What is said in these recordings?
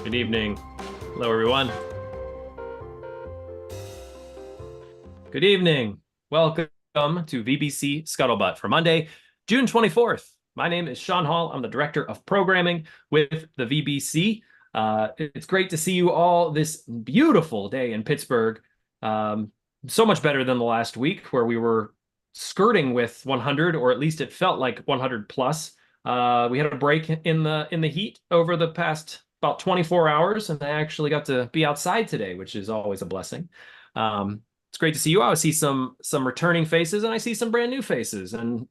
Good evening. Hello, everyone. Good evening. Welcome to VBC Scuttlebutt for Monday, June 24th. My name is Sean Hall. I'm the Director of Programming with the VBC. It's great to see you all this beautiful day in Pittsburgh. So much better than the last week where we were skirting with 100, or at least it felt like 100 plus. We had a break in the heat over the past about 24 hours, and I actually got to be outside today, which is always a blessing. It's great to see you. I see some returning faces, and I see some brand new faces, and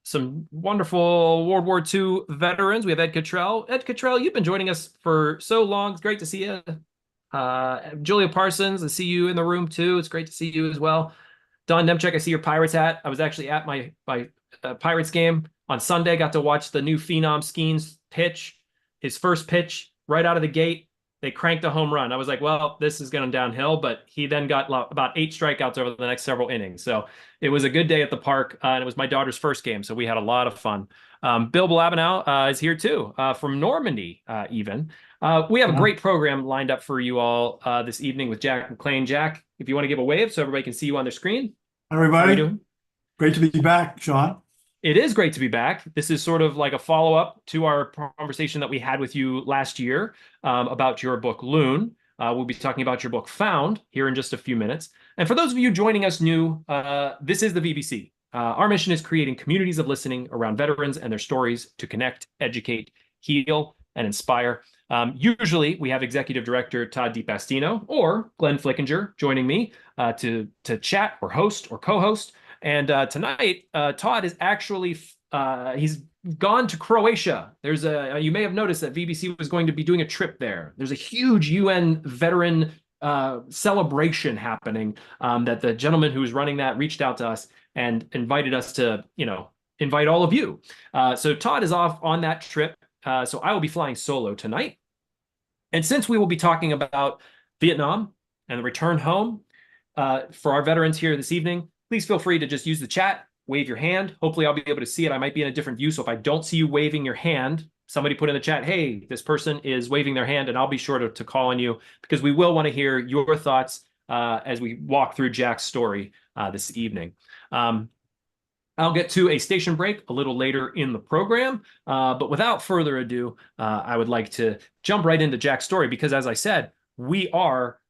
some wonderful World War II veterans. We have Ed Cottrell. Ed Cottrell, you've been joining us for so long. It's great to see you. Julia Parsons, I see you in the room too. It's great to see you as well. Don Nemchek, I see your Pirates hat. I was actually at my Pirates game on Sunday. Got to watch the new Phenom Skeens pitch. His first pitch right out of the gate, they cranked a home run. I was like, well, this is going downhill, but he then got about 8 strikeouts over the next several innings. So it was a good day at the park, and it was my daughter's first game, so we had a lot of fun. Bill Balabanow is here too, from Normandy even. We have a great program lined up for you all this evening with Jack McLean. Jack, if you want to give a wave so everybody can see you on their screen. Hi, everybody. How are you doing? Great to be back, Sean. It is great to be back. This is sort of like a follow-up to our conversation that we had with you last year about your book, Loon. We'll be talking about your book, Found, here in just a few minutes. And for those of you joining us new, this is the VBC. Our mission is creating communities of listening around veterans and their stories to connect, educate, heal, and inspire. Usually, we have Executive Director Todd DiPastino or Glenn Flickinger joining me to chat or host or co-host. And tonight, Todd is actually, he's gone to Croatia. There's you may have noticed that VBC was going to be doing a trip there. There's a huge UN veteran celebration happening that the gentleman who was running that reached out to us and invited us to, invite all of you. So Todd is off on that trip. So I will be flying solo tonight. And since we will be talking about Vietnam and the return home for our veterans here this evening, please feel free to just use the chat, wave your hand. Hopefully I'll be able to see it. I might be in a different view. So if I don't see you waving your hand, somebody put in the chat, hey, this person is waving their hand, and I'll be sure to call on you because we will want to hear your thoughts as we walk through Jack's story this evening. I'll get to a station break a little later in the program, but without further ado, I would like to jump right into Jack's story because, as I said, we are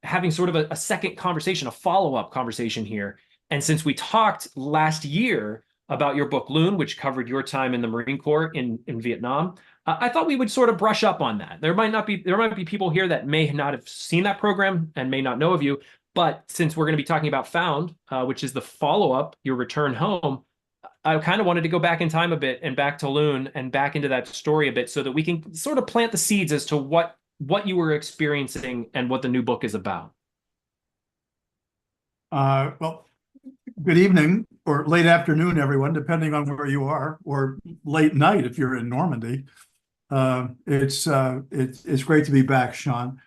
having sort of a second conversation, a follow-up conversation here. And since we talked last year about your book, Loon, which covered your time in the Marine Corps in Vietnam, I thought we would sort of brush up on that. There might be people here that may not have seen that program and may not know of you. But since we're going to be talking about Found, which is the follow-up, your return home, I kind of wanted to go back in time a bit and back to Loon and back into that story a bit so that we can sort of plant the seeds as to what you were experiencing and what the new book is about. Well, good evening or late afternoon, everyone, depending on where you are, or late night if you're in Normandy. It's great to be back, Sean.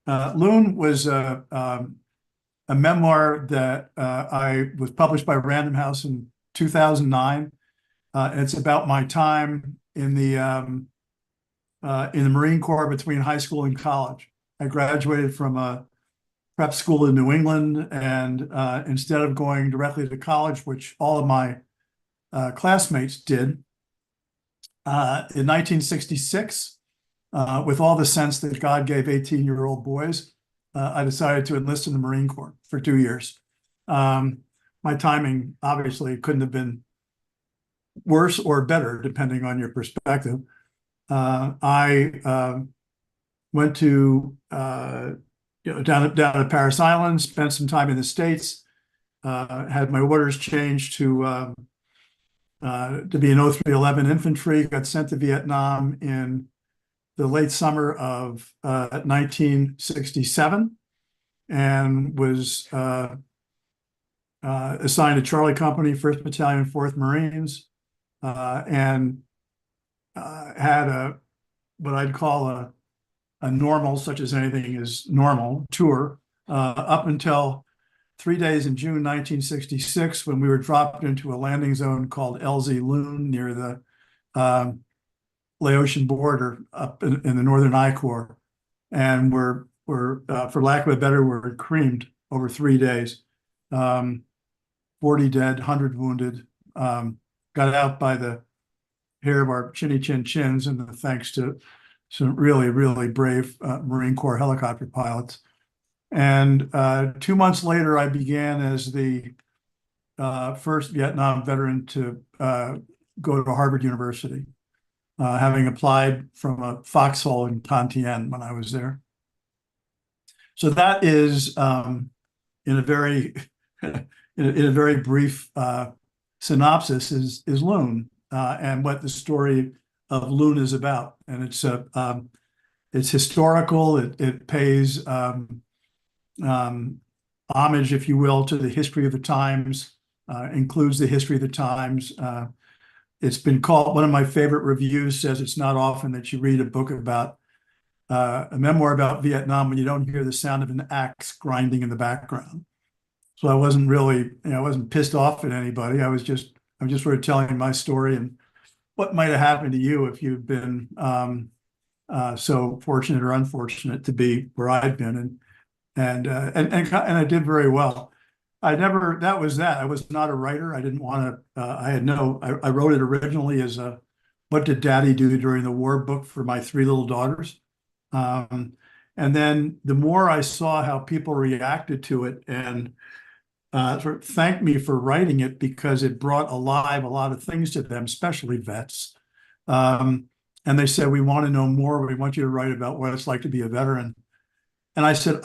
Loon was a memoir that I was published by Random House in 2009. It's about my time in the Marine Corps between high school and college. I graduated from a prep school in New England, and instead of going directly to college, which all of my classmates did, in 1966, with all the sense that God gave 18-year-old boys, I decided to enlist in the Marine Corps for 2 years. My timing obviously couldn't have been worse or better, depending on your perspective. I went to down at Paris Island, spent some time in the States, had my orders changed to be an 0311 infantry, got sent to Vietnam in the late summer of 1967, and was assigned to Charlie Company, 1st Battalion, 4th Marines, and had what I'd call a normal, such as anything is normal, tour up until 3 days in June 1966, when we were dropped into a landing zone called LZ Loon near the Laotian border up in the northern I Corps, and for lack of a better word, creamed over 3 days. 40 dead, 100 wounded. Got out by the hair of our chinny chin chins, and thanks to some really, really brave Marine Corps helicopter pilots. And 2 months later, I began as the first Vietnam veteran to go to Harvard University, having applied from a foxhole in Tien when I was there. So that is, in a very in a very brief synopsis, is Loon, and what the story of Loon is about. And it's historical. It pays homage, if you will, to the history of the times. Includes the history of the times. It's been called, one of my favorite reviews says it's not often that you read a book about a memoir about Vietnam when you don't hear the sound of an axe grinding in the background. So I wasn't really, I wasn't pissed off at anybody. I'm just sort of telling my story and what might have happened to you if you've been so fortunate or unfortunate to be where I've been, and I did very well. That was that. I was not a writer. I didn't want to. I wrote it originally as a "What Did Daddy Do During the War" book for my three little daughters. And then the more I saw how people reacted to it and sort of thanked me for writing it, because it brought alive a lot of things to them, especially vets. And they said, "We want to know more. We want you to write about what it's like to be a veteran." And I said,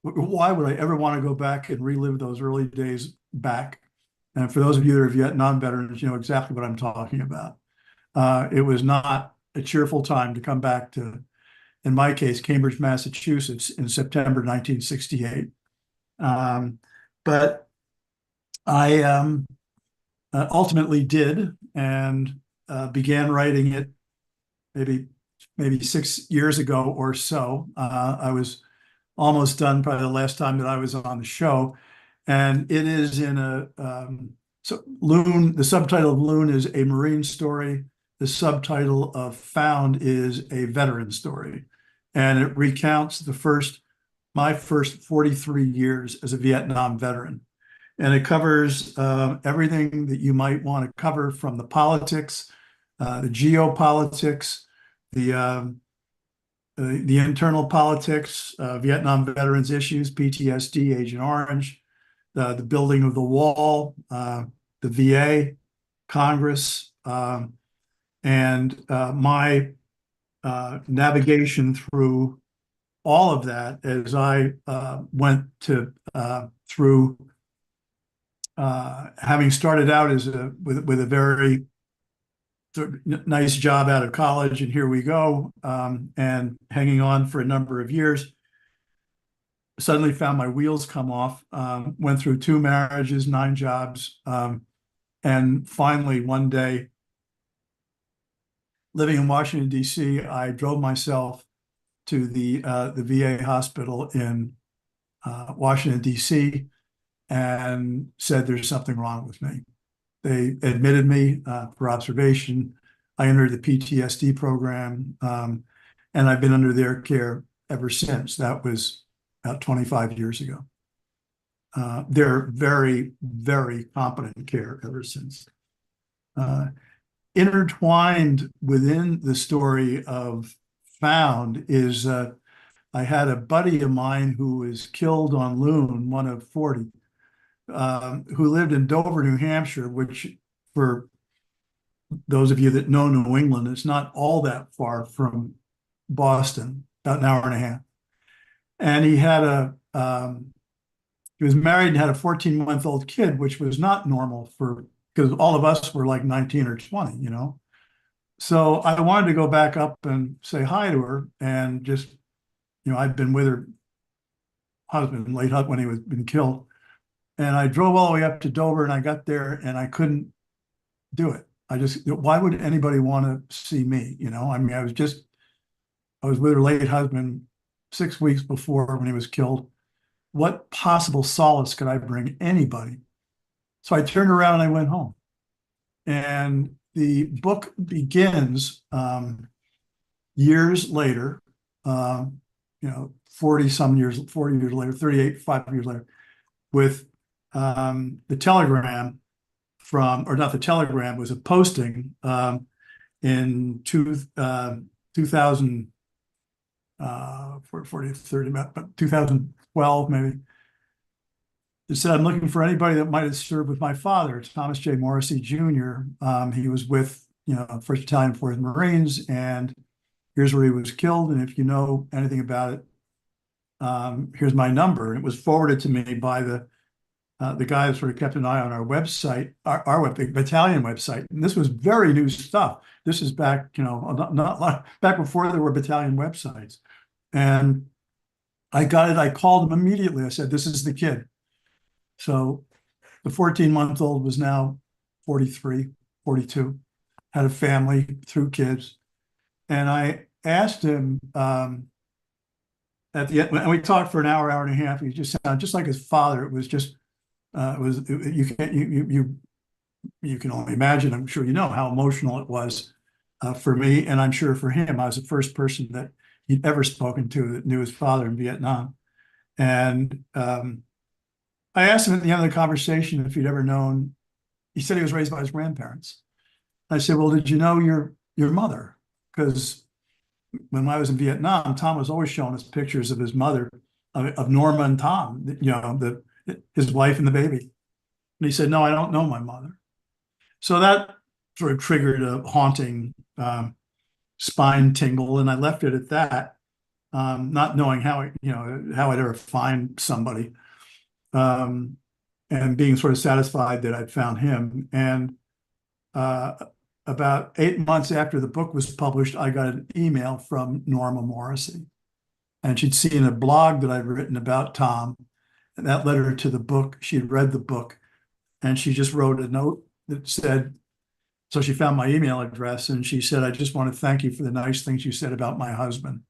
why would I ever want to go back and relive those early days back? And for those of you that are Vietnam veterans, you know exactly what I'm talking about. It was not a cheerful time to come back to, in my case, Cambridge, Massachusetts in September 1968. But I ultimately did, and began writing it maybe 6 years ago or so. I was almost done by the last time that I was on the show. And it is in so Loon, the subtitle of Loon is a Marine story. The subtitle of Found is a veteran story. And it recounts my first 43 years as a Vietnam veteran. And it covers everything that you might want to cover, from the politics, the geopolitics, the internal politics, Vietnam veterans issues, PTSD, Agent Orange, the building of the wall, the VA, Congress, and my navigation through all of that as I went through having started out with a very nice job out of college, and here we go, and hanging on for a number of years. Suddenly found my wheels come off, went through 2 marriages, 9 jobs, and finally one day, living in Washington, D.C., I drove myself to the VA hospital in Washington, D.C., and said there's something wrong with me. They admitted me for observation. I entered the PTSD program, and I've been under their care ever since. That was about 25 years ago. They're very, very competent care ever since. Intertwined within the story of Found is I had a buddy of mine who was killed on Loon, one of 40, who lived in Dover, New Hampshire, which, for those of you that know New England, is not all that far from Boston, about an hour and a half. And he was married and had a 14-month-old kid, which was not normal because all of us were like 19 or 20, you know. So I wanted to go back up and say hi to her, and just, I'd been with her husband, late husband, when he was been killed. And I drove all the way up to Dover, and I got there and I couldn't do it. Why would anybody want to see me? I mean, I was with her late husband 6 weeks before when he was killed. What possible solace could I bring anybody? So I turned around and I went home. And the book begins years later, 40 some years, 40 years later, 38, 5 years later, with the telegram from, or not the telegram, was a posting in 2000, 40, 30, about 2012, maybe. It said, I'm looking for anybody that might have served with my father, Thomas J. Morrissey Jr. He was with, 1st Battalion, 4th Marines, and here's where he was killed. And if you know anything about it, here's my number. And it was forwarded to me by the guy that sort of kept an eye on our website, our battalion website. And this was very new stuff. This is back, not back before there were battalion websites. And I got it. I called him immediately. I said, this is the kid. So the 14-month-old was now 43, 42, had a family, 2 kids. And I asked him at the end, and we talked for an hour, hour and a half. He just sounded just like his father. It was just, you can only imagine, I'm sure you know, how emotional it was for me. And I'm sure for him, I was the first person that he'd ever spoken to that knew his father in Vietnam. And I asked him at the end of the conversation if he'd ever known. He said he was raised by his grandparents. I said, well, did you know your mother? Because when I was in Vietnam, Tom was always showing us pictures of his mother, of Norma and Tom, his wife and the baby. And he said, no, I don't know my mother. So that sort of triggered a haunting spine tingle. And I left it at that, not knowing how I'd ever find somebody. And being sort of satisfied that I'd found him. And about 8 months after the book was published, I got an email from Norma Morrissey. And she'd seen a blog that I'd written about Tom. And that led her to the book. She had read the book. And she just wrote a note that said, so she found my email address. And she said, I just want to thank you for the nice things you said about my husband,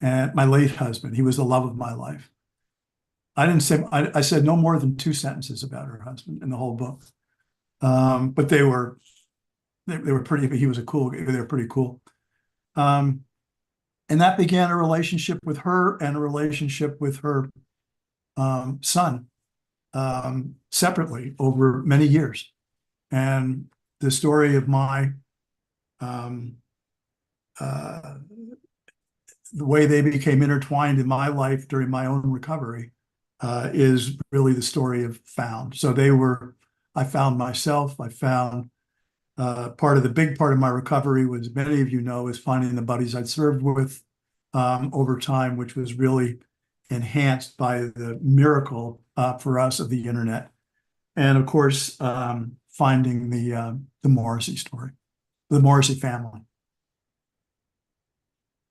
and my late husband. He was the love of my life. I didn't say, I said no more than 2 sentences about her husband in the whole book. But they were pretty, he was a cool, they were pretty cool. And that began a relationship with her and a relationship with her son separately over many years. And the story of my, the way they became intertwined in my life during my own recovery is really the story of found. So I found myself, I found big part of my recovery was, many of you know, is finding the buddies I'd served with over time, which was really enhanced by the miracle for us of the internet. And of course, finding the Morrissey story, the Morrissey family.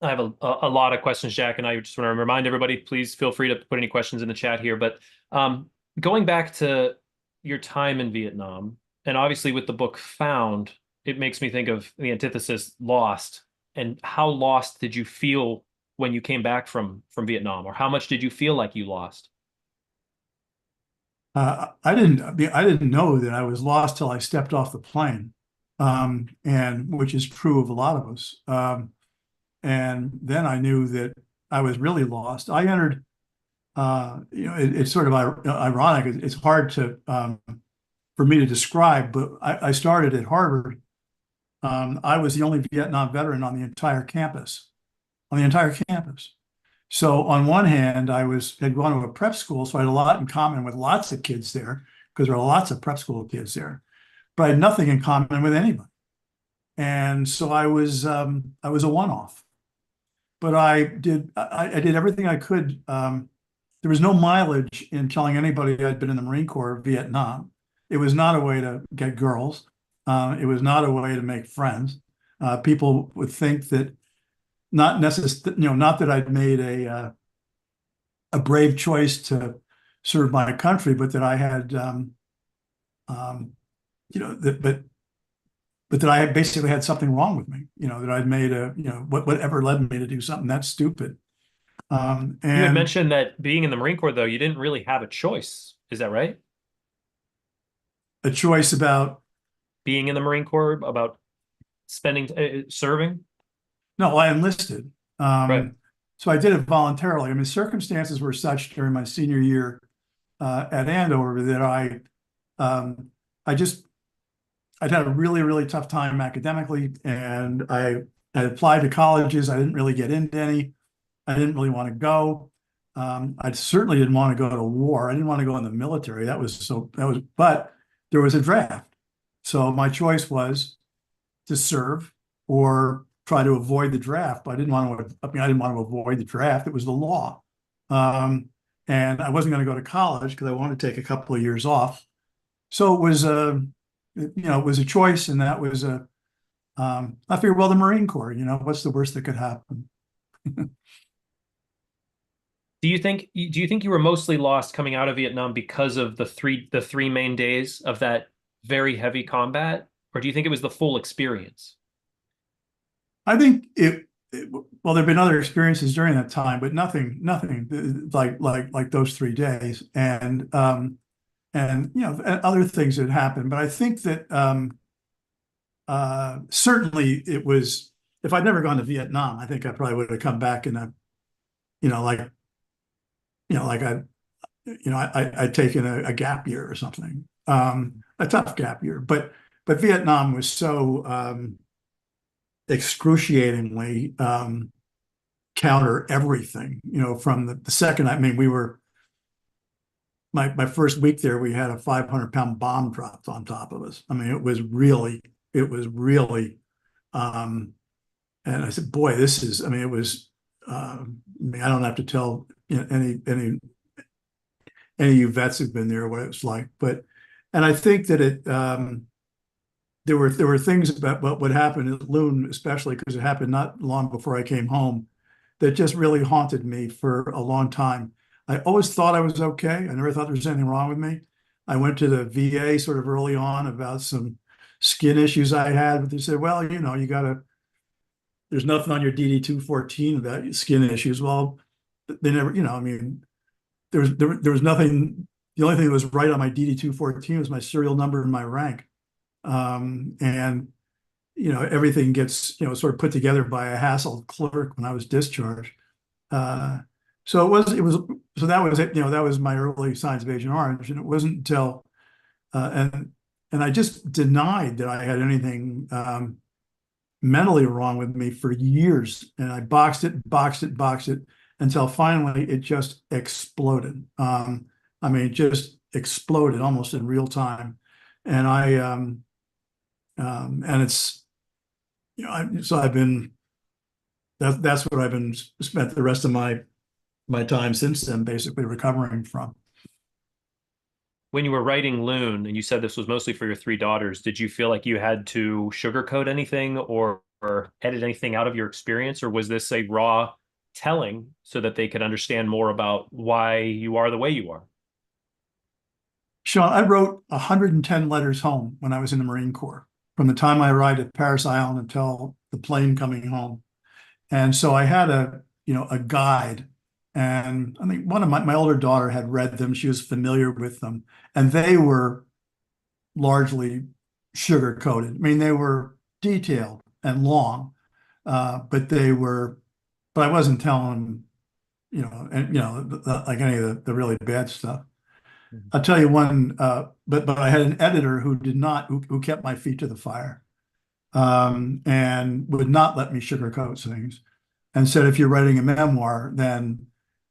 I have a lot of questions, Jack, and I just want to remind everybody, please feel free to put any questions in the chat here. But going back to your time in Vietnam, and obviously with the book Found, it makes me think of the antithesis lost. And how lost did you feel when you came back from Vietnam, or how much did you feel like you lost? I didn't know that I was lost till I stepped off the plane, and which is true of a lot of us. And then I knew that I was really lost. I entered, it's sort of ironic. It's hard for me to describe, but I started at Harvard. I was the only Vietnam veteran on the entire campus, So on one hand, had gone to a prep school, so I had a lot in common with lots of kids there, because there are lots of prep school kids there, but I had nothing in common with anybody. And so I was a one-off. But I did everything I could. There was no mileage in telling anybody I'd been in the Marine Corps of Vietnam. It was not a way to get girls. It was not a way to make friends. People would think that not that I'd made a brave choice to serve my country, but that I had, but that I basically had something wrong with me, that I'd made whatever led me to do something that stupid. You had mentioned that being in the Marine Corps, though, you didn't really have a choice. Is that right? A choice about being in the Marine Corps, about spending serving? No, I enlisted. Right. So I did it voluntarily. I mean, circumstances were such during my senior year at Andover that um, I just I'd had a really, really tough time academically, and I applied to colleges. I didn't really get into any. I didn't really want to go. I certainly didn't want to go to war. I didn't want to go in the military. But there was a draft. So my choice was to serve or try to avoid the draft. But I didn't want to avoid the draft. It was the law. Um, and I wasn't going to go to college because I wanted to take a couple of years off. So it was a choice, and that was I figured, well, the Marine Corps, what's the worst that could happen? Do you think you were mostly lost coming out of Vietnam because of the three main days of that very heavy combat, or do you think it was the full experience? I think well, there've been other experiences during that time, but nothing like those 3 days, and and other things that happened. But I think that certainly it was. If I'd never gone to Vietnam, I think I probably would have come back in a, you know, like like I'd taken a gap year or something, a tough gap year. But Vietnam was so excruciatingly counter everything. From the second. I mean, we were my first week there. We had a 500-pound bomb dropped on top of us. I mean, it was really. Um, and I said, boy, this is. I mean, it was. I mean, I don't have to tell any of you vets who've been there what it was like, and I think that there were things about what would happen at Loon, especially because it happened not long before I came home, that just really haunted me for a long time. I always thought I was okay. I never thought there was anything wrong with me. I went to the VA sort of early on about some skin issues I had, but they said, well, you gotta, there's nothing on your DD-214 about skin issues. Well, they never, I mean, there was nothing. The only thing that was right on my DD-214 was my serial number and my rank. And everything gets sort of put together by a hassled clerk when I was discharged. So that was it. That was my early signs of Agent Orange, and it wasn't until and I just denied that I had anything mentally wrong with me for years, and I boxed it until finally it just exploded. I mean, it just exploded almost in real time, and and it's so I've been that's what I've been spent the rest of my time since then, basically recovering from. When you were writing Loon, and you said this was mostly for your three daughters, did you feel like you had to sugarcoat anything or edit anything out of your experience, or was this a raw telling so that they could understand more about why you are the way you are? Sean, I wrote 110 letters home when I was in the Marine Corps, from the time I arrived at Paris Island until the plane coming home. And so I had a guide. And I mean, one of my older daughter had read them. She was familiar with them. And they were largely sugar coated. I mean, they were detailed and long, but but I wasn't telling them, like any of the really bad stuff. Mhm. I'll tell you one, but I had an editor who kept my feet to the fire, and would not let me sugarcoat things, and said, if you're writing a memoir, then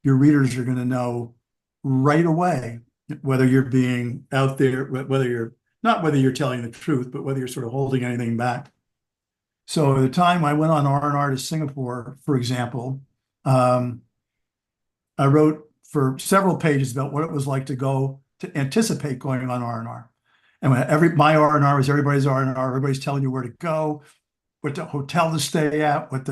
your readers are going to know right away whether you're being out there, whether you're telling the truth, but whether you're sort of holding anything back. So at the time I went on R&R to Singapore, for example, I wrote for several pages about what it was like to anticipate going on R&R. And my R&R was everybody's R&R, everybody's telling you where to go, what the hotel to stay at, what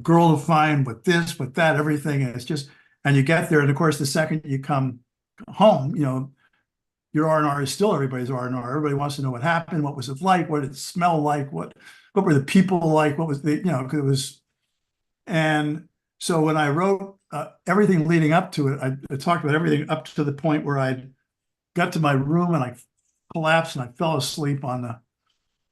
girl to find, what this, what that, everything. And it's just, and you get there, and of course, the second you come home, your R&R is still everybody's R&R. Everybody wants to know what happened, what was it like, what did it smell like, what were the people like, what was because it was. And so when I wrote everything leading up to it, I talked about everything up to the point where I got to my room and I collapsed and I fell asleep on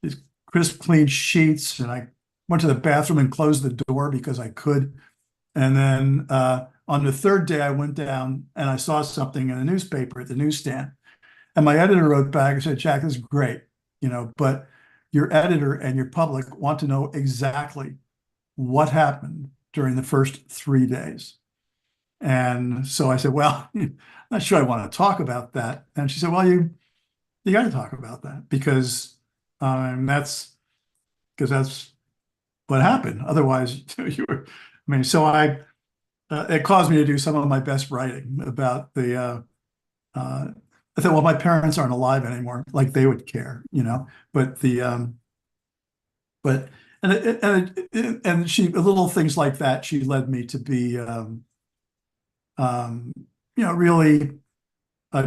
these crisp, clean sheets. And I went to the bathroom and closed the door because I could. And then on the third day, I went down and I saw something in a newspaper at the newsstand. And my editor wrote back and said, Jack, this is great, but your editor and your public want to know exactly what happened during the first 3 days. And so I said, well, I'm not sure I want to talk about that. And she said, well, you got to talk about that because that's what happened. Otherwise, so it caused me to do some of my best writing about I thought, well, my parents aren't alive anymore, like they would care, but but, and she, little things like that, she led me to be, really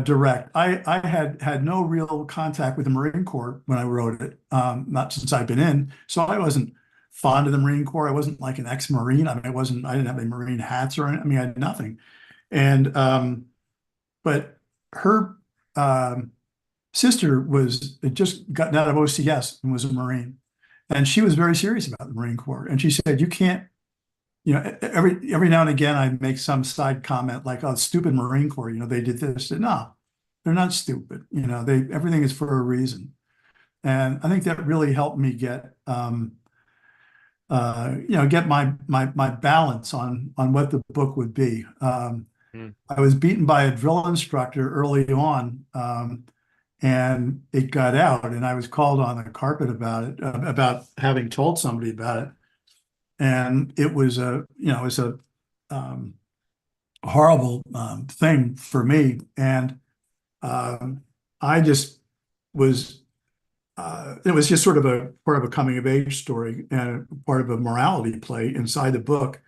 direct. I had no real contact with the Marine Corps when I wrote it, not since I've been in. So I wasn't fond of the Marine Corps. I wasn't like an ex-Marine. I didn't have any Marine hats or anything. I had nothing. And, but her sister had just gotten out of OCS and was a Marine. And she was very serious about the Marine Corps. And she said, you can't, every now and again, I make some side comment like, oh, stupid Marine Corps, they did this. No, they're not stupid. Everything is for a reason. And I think that really helped me get my balance on what the book would be. I was beaten by a drill instructor early on, and it got out, and I was called on the carpet about it, about having told somebody about it. And it was a horrible thing for me. And I just was, it was just sort of a part of a coming of age story and part of a morality play inside the book.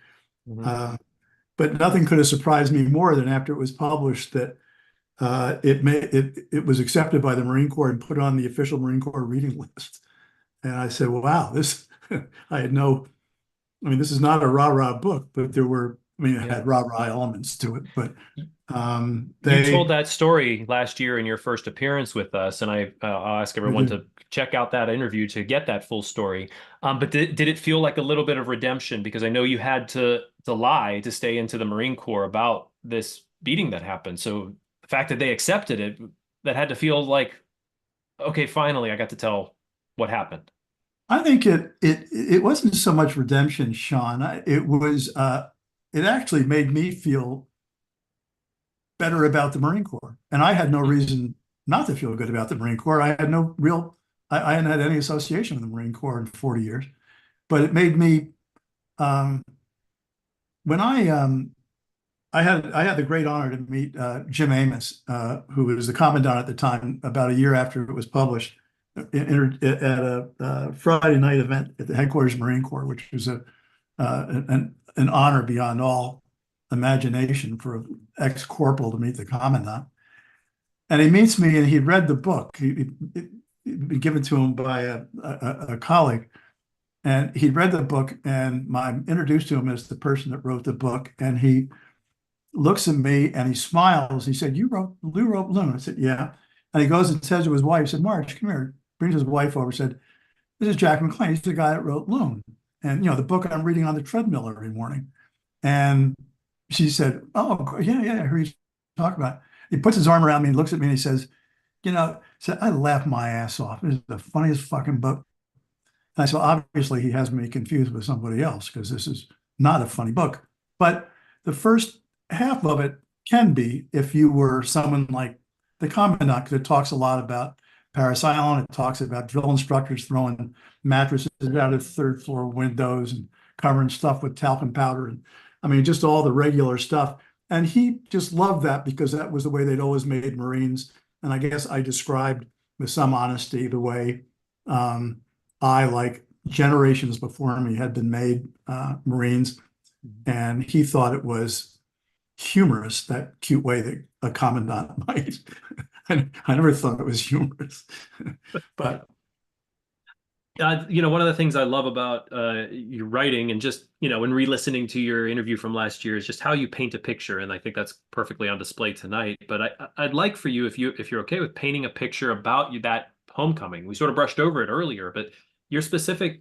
But nothing could have surprised me more than after it was published that it was accepted by the Marine Corps and put on the official Marine Corps reading list. And I said, well, wow, this, this is not a rah-rah book, but it had rah-rah elements to it, but you told that story last year in your first appearance with us, and I'll ask everyone to check out that interview to get that full story. But did it feel like a little bit of redemption? Because I know you had to lie to stay into the Marine Corps about this beating that happened. So the fact that they accepted it, that had to feel like, okay, finally, I got to tell what happened. I think it wasn't so much redemption, Sean. It actually made me feel better about the Marine Corps. And I had no reason not to feel good about the Marine Corps. I hadn't had any association with the Marine Corps in 40 years. But it made me, when I had the great honor to meet Jim Amos, who was the commandant at the time, about a year after it was published, at a Friday night event at the headquarters of Marine Corps, which was an honor beyond all imagination for an ex-corporal to meet the commandant. And he meets me, and he'd read the book. It'd been given to him by a colleague. And he'd read the book, and I'm introduced to him as the person that wrote the book. And he looks at me and he smiles. He said, you wrote Loon? I said, yeah. And he goes and says to his wife, he said, Marge, come here. Brings his wife over, said, this is Jack McLean. He's the guy that wrote Loon. And, the book I'm reading on the treadmill every morning. And she said, oh, yeah, I heard you talk about it. He puts his arm around me and looks at me and he says, I laughed my ass off. This is the funniest fucking book. And I said, well, obviously he has me confused with somebody else because this is not a funny book. But the first half of it can be if you were someone like the commandant, because it talks a lot about Paris Island. It talks about drill instructors throwing mattresses out of third floor windows and covering stuff with talcum powder. And just all the regular stuff. And he just loved that because that was the way they'd always made Marines. And I guess I described with some honesty the way like generations before me, had been made Marines. And he thought it was humorous, that cute way that a commandant might. And I never thought it was humorous. But One of the things I love about your writing and just, in re-listening to your interview from last year is just how you paint a picture. And I think that's perfectly on display tonight. But I'd like for you, if you're okay with painting a picture about that homecoming. We sort of brushed over it earlier, but your specific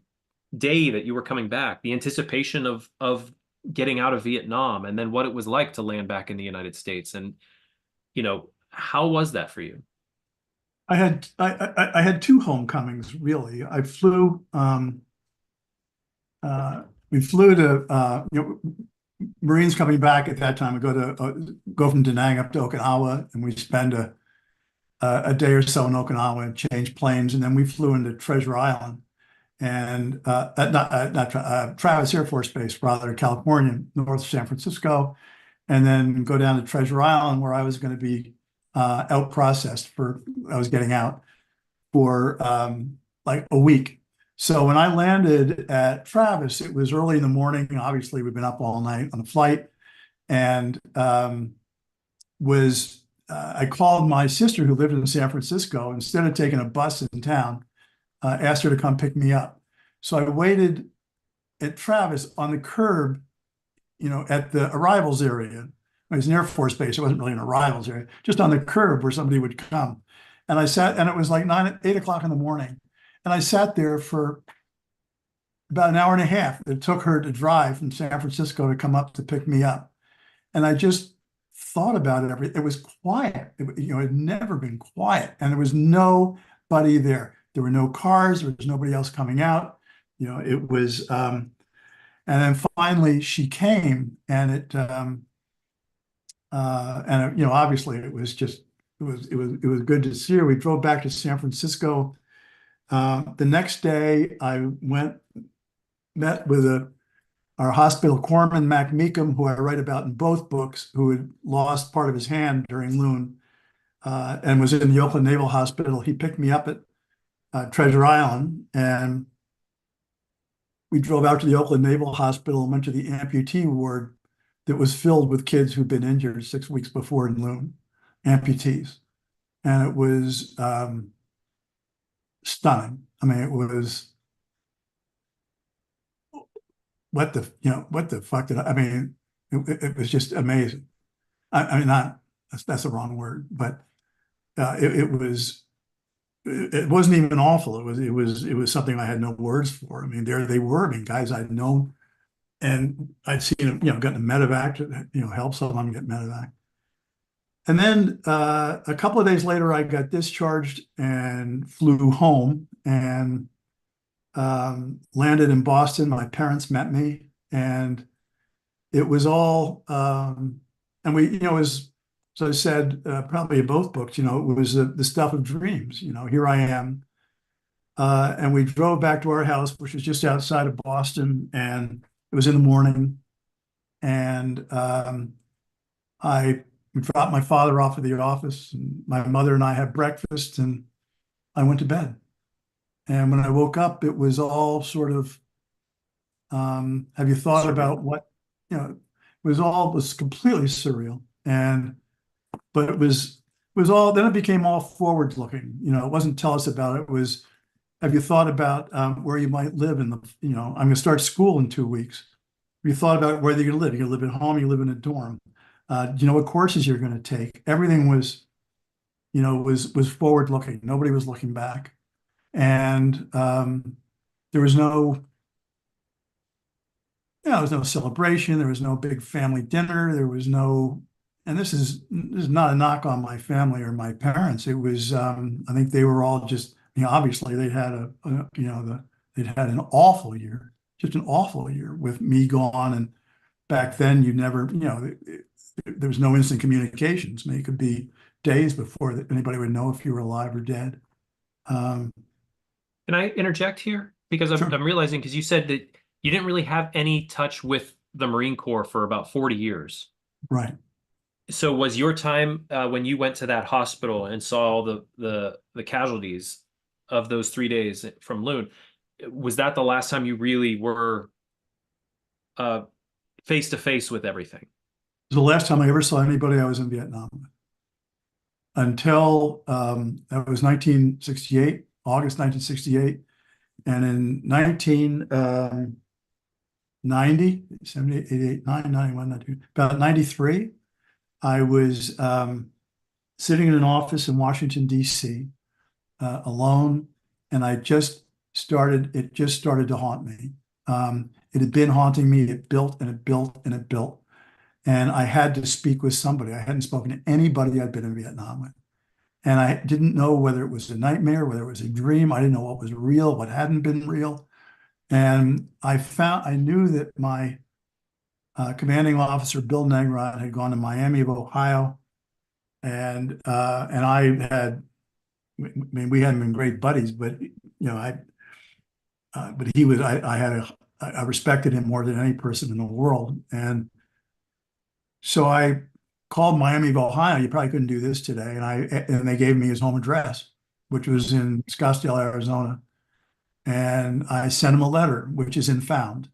day that you were coming back, the anticipation of getting out of Vietnam, and then what it was like to land back in the United States. And, how was that for you? I had two homecomings really. We flew to Marines coming back at that time. We go from Da Nang up to Okinawa, and we spend a day or so in Okinawa and change planes, and then we flew into Treasure Island and not Travis Air Force Base, rather, California, north of San Francisco, and then go down to Treasure Island where I was going to be out processed I was getting out for like a week. So when I landed at Travis, it was early in the morning. Obviously, we've been up all night on the flight, and I called my sister who lived in San Francisco. Instead of taking a bus in town, asked her to come pick me up. So I waited at Travis on the curb, at the arrivals area. It was an Air Force base. It wasn't really an arrivals area, just on the curb where somebody would come. And I sat, and it was like 8 o'clock in the morning. And I sat there for about an hour and a half. It took her to drive from San Francisco to come up to pick me up. And I just thought about it. It was quiet. It had never been quiet. And there was nobody there. There were no cars. There was nobody else coming out. It was, and then finally she came, and obviously it was good to see her. We drove back to San Francisco. The next day I met with our hospital corpsman, Mac Meekum, who I write about in both books, who had lost part of his hand during Loon, and was in the Oakland Naval Hospital. He picked me up at Treasure Island, and we drove out to the Oakland Naval Hospital and went to the amputee ward that was filled with kids who'd been injured 6 weeks before in Loon, amputees. And it was stunning. I mean, it was, what the fuck did I mean, it was just amazing. I mean, that's the wrong word, but it wasn't even awful. It was something I had no words for. I mean, there they were. I mean, guys I'd known, and I'd seen them, gotten a medevac to, help someone get medevac. And then a couple of days later, I got discharged and flew home and landed in Boston. My parents met me, and it was all, and we, as I said, probably in both books, it was the stuff of dreams. Here I am. And we drove back to our house, which was just outside of Boston, and it was in the morning. And I dropped my father off at the office, and my mother and I had breakfast, and I went to bed. And when I woke up, it was all sort of, have you thought about what, it was completely surreal. But it was all, then it became all forward looking. It wasn't tell us about it. It was, have you thought about where you might live I'm going to start school in 2 weeks. Have you thought about where you're going to live? You're going to live at home, you live in a dorm. Do you know what courses you're going to take? Everything was, was forward looking. Nobody was looking back. And there was no celebration. There was no big family dinner. There was no, and this is not a knock on my family or my parents. It was, I think they were all just, obviously they'd had they'd had an awful year, just an awful year with me gone. And back then you never, there was no instant communications. I mean, it could be days before that anybody would know if you were alive or dead. Can I interject here? Because Sure. I'm realizing, because you said that you didn't really have any touch with the Marine Corps for about 40 years. Right. So was your time when you went to that hospital and saw all the casualties of those 3 days from Loon, was that the last time you really were face to face with everything? It was the last time I ever saw anybody I was in Vietnam with. Until that was 1968, August 1968. And in 1990, 78, 88, 9, 91, 92, about 93, I was sitting in an office in Washington, D.C., alone, and it just started to haunt me. It had been haunting me. It built and it built and it built. And I had to speak with somebody. I hadn't spoken to anybody I'd been in Vietnam with. And I didn't know whether it was a nightmare, whether it was a dream. I didn't know what was real, what hadn't been real. And I knew that my commanding officer, Bill Negrod, had gone to Miami of Ohio. And I had, I mean, we hadn't been great buddies, but, but he was, I respected him more than any person in the world. And so I called Miami of Ohio. You probably couldn't do this today. And they gave me his home address, which was in Scottsdale, Arizona. And I sent him a letter, which is in Found.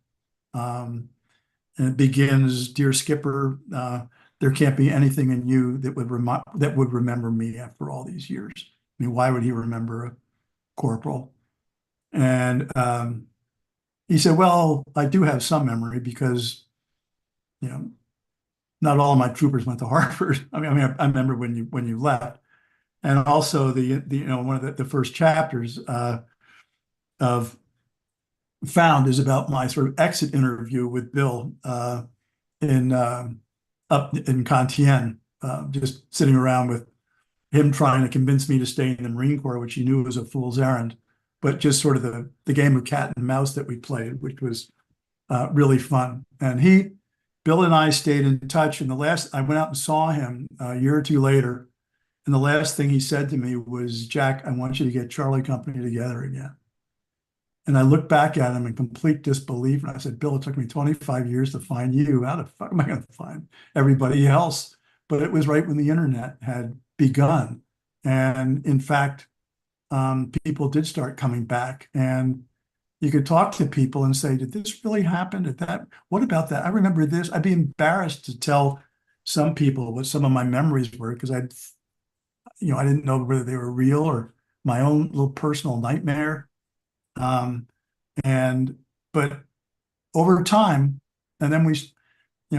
And it begins, "Dear Skipper, there can't be anything in you that would remember me after all these years." I mean, why would he remember a corporal? And he said, "Well, I do have some memory because, you know, not all of my troopers went to Harvard. I mean, I remember when you left, and also one of the first chapters of Found is about my sort of exit interview with Bill in up in Cantien, just sitting around with him trying to convince me to stay in the Marine Corps, which he knew was a fool's errand, but just sort of the game of cat and mouse that we played, which was really fun. And Bill and I stayed in touch. And I went out and saw him a year or two later. And the last thing he said to me was, "Jack, I want you to get Charlie Company together again." And I looked back at him in complete disbelief. And I said, "Bill, it took me 25 years to find you. How the fuck am I going to find everybody else?" But it was right when the internet had begun. And in fact, people did start coming back. And you could talk to people and say, "Did this really happen? What about that? I remember this." I'd be embarrassed to tell some people what some of my memories were because I didn't know whether they were real or my own little personal nightmare. But over time, and then we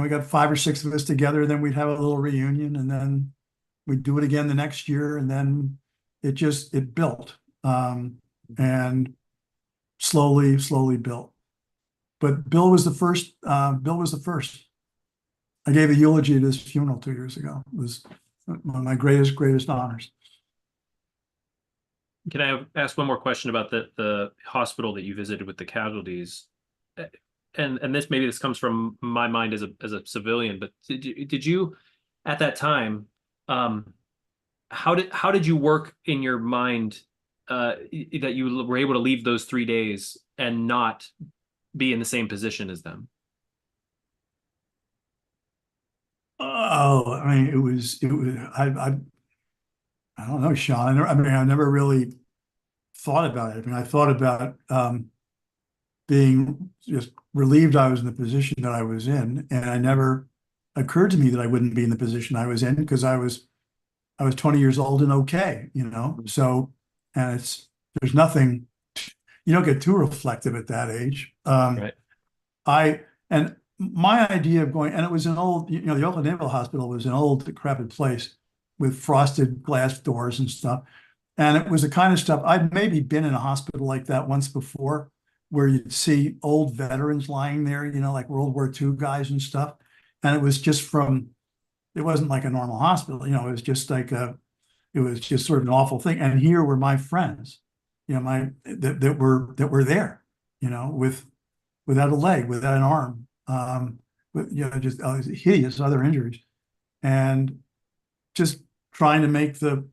got 5 or 6 of us together, then we'd have a little reunion, and then we'd do it again the next year, and then it built, and slowly built. But Bill was the first. I gave a eulogy at his funeral 2 years ago. It was one of my greatest honors. Can I ask one more question about the hospital that you visited with the casualties? And this comes from my mind as a civilian, but did you at that time, how did you work in your mind that you were able to leave those 3 days and not be in the same position as them? Oh, I mean, it was I don't know, Sean. I never really thought about it. I mean, I thought about being just relieved I was in the position that I was in, and it never occurred to me that I wouldn't be in the position I was in because I was 20 years old and okay, So, and there's nothing, you don't get too reflective at that age. Right. And my idea of going, and it was an old, the Oakland Naval Hospital was an old decrepit place with frosted glass doors and stuff. And it was the kind of stuff, I'd maybe been in a hospital like that once before, where you'd see old veterans lying there, like World War II guys and stuff. And it was just it wasn't like a normal hospital, it was just like it was just sort of an awful thing. And here were my friends, that were there, without a leg, without an arm, with, just hideous other injuries, and just trying to make the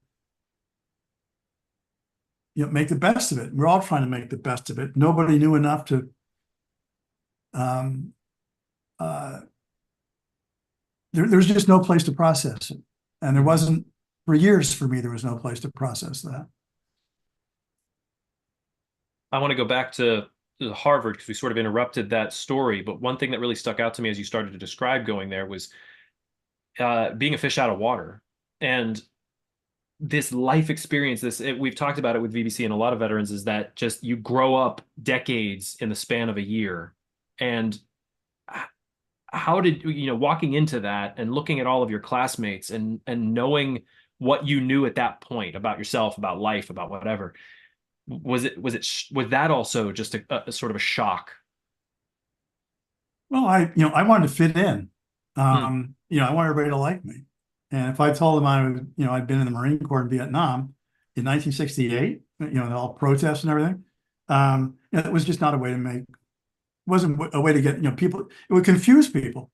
best of it. We're all trying to make the best of it. Nobody knew enough to there's just no place to process it. And there wasn't, for years for me, there was no place to process that. I want to go back to Harvard because we sort of interrupted that story. But one thing that really stuck out to me as you started to describe going there was being a fish out of water. And this life experience, we've talked about it with VBC and a lot of veterans, is that just you grow up decades in the span of a year. And how did, walking into that and looking at all of your classmates and knowing what you knew at that point about yourself, about life, about whatever, was that also just a sort of a shock? Well, I wanted to fit in. Hmm. I wanted everybody to like me. And if I told them I'd been in the Marine Corps in Vietnam in 1968, all protests and everything, it was just not a way to wasn't a way to get, people, it would confuse people.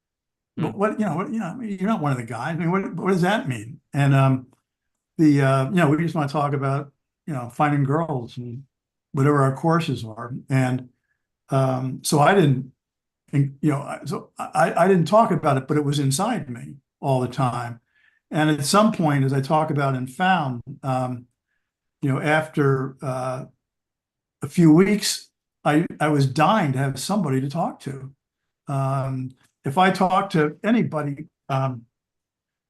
Hmm. But you're not one of the guys. I mean, what does that mean? And we just want to talk about, finding girls and whatever our courses are. And so I didn't, I didn't talk about it, but it was inside me all the time. And at some point, as I talk about in Found, after a few weeks, I was dying to have somebody to talk to. If I talked to anybody, uh,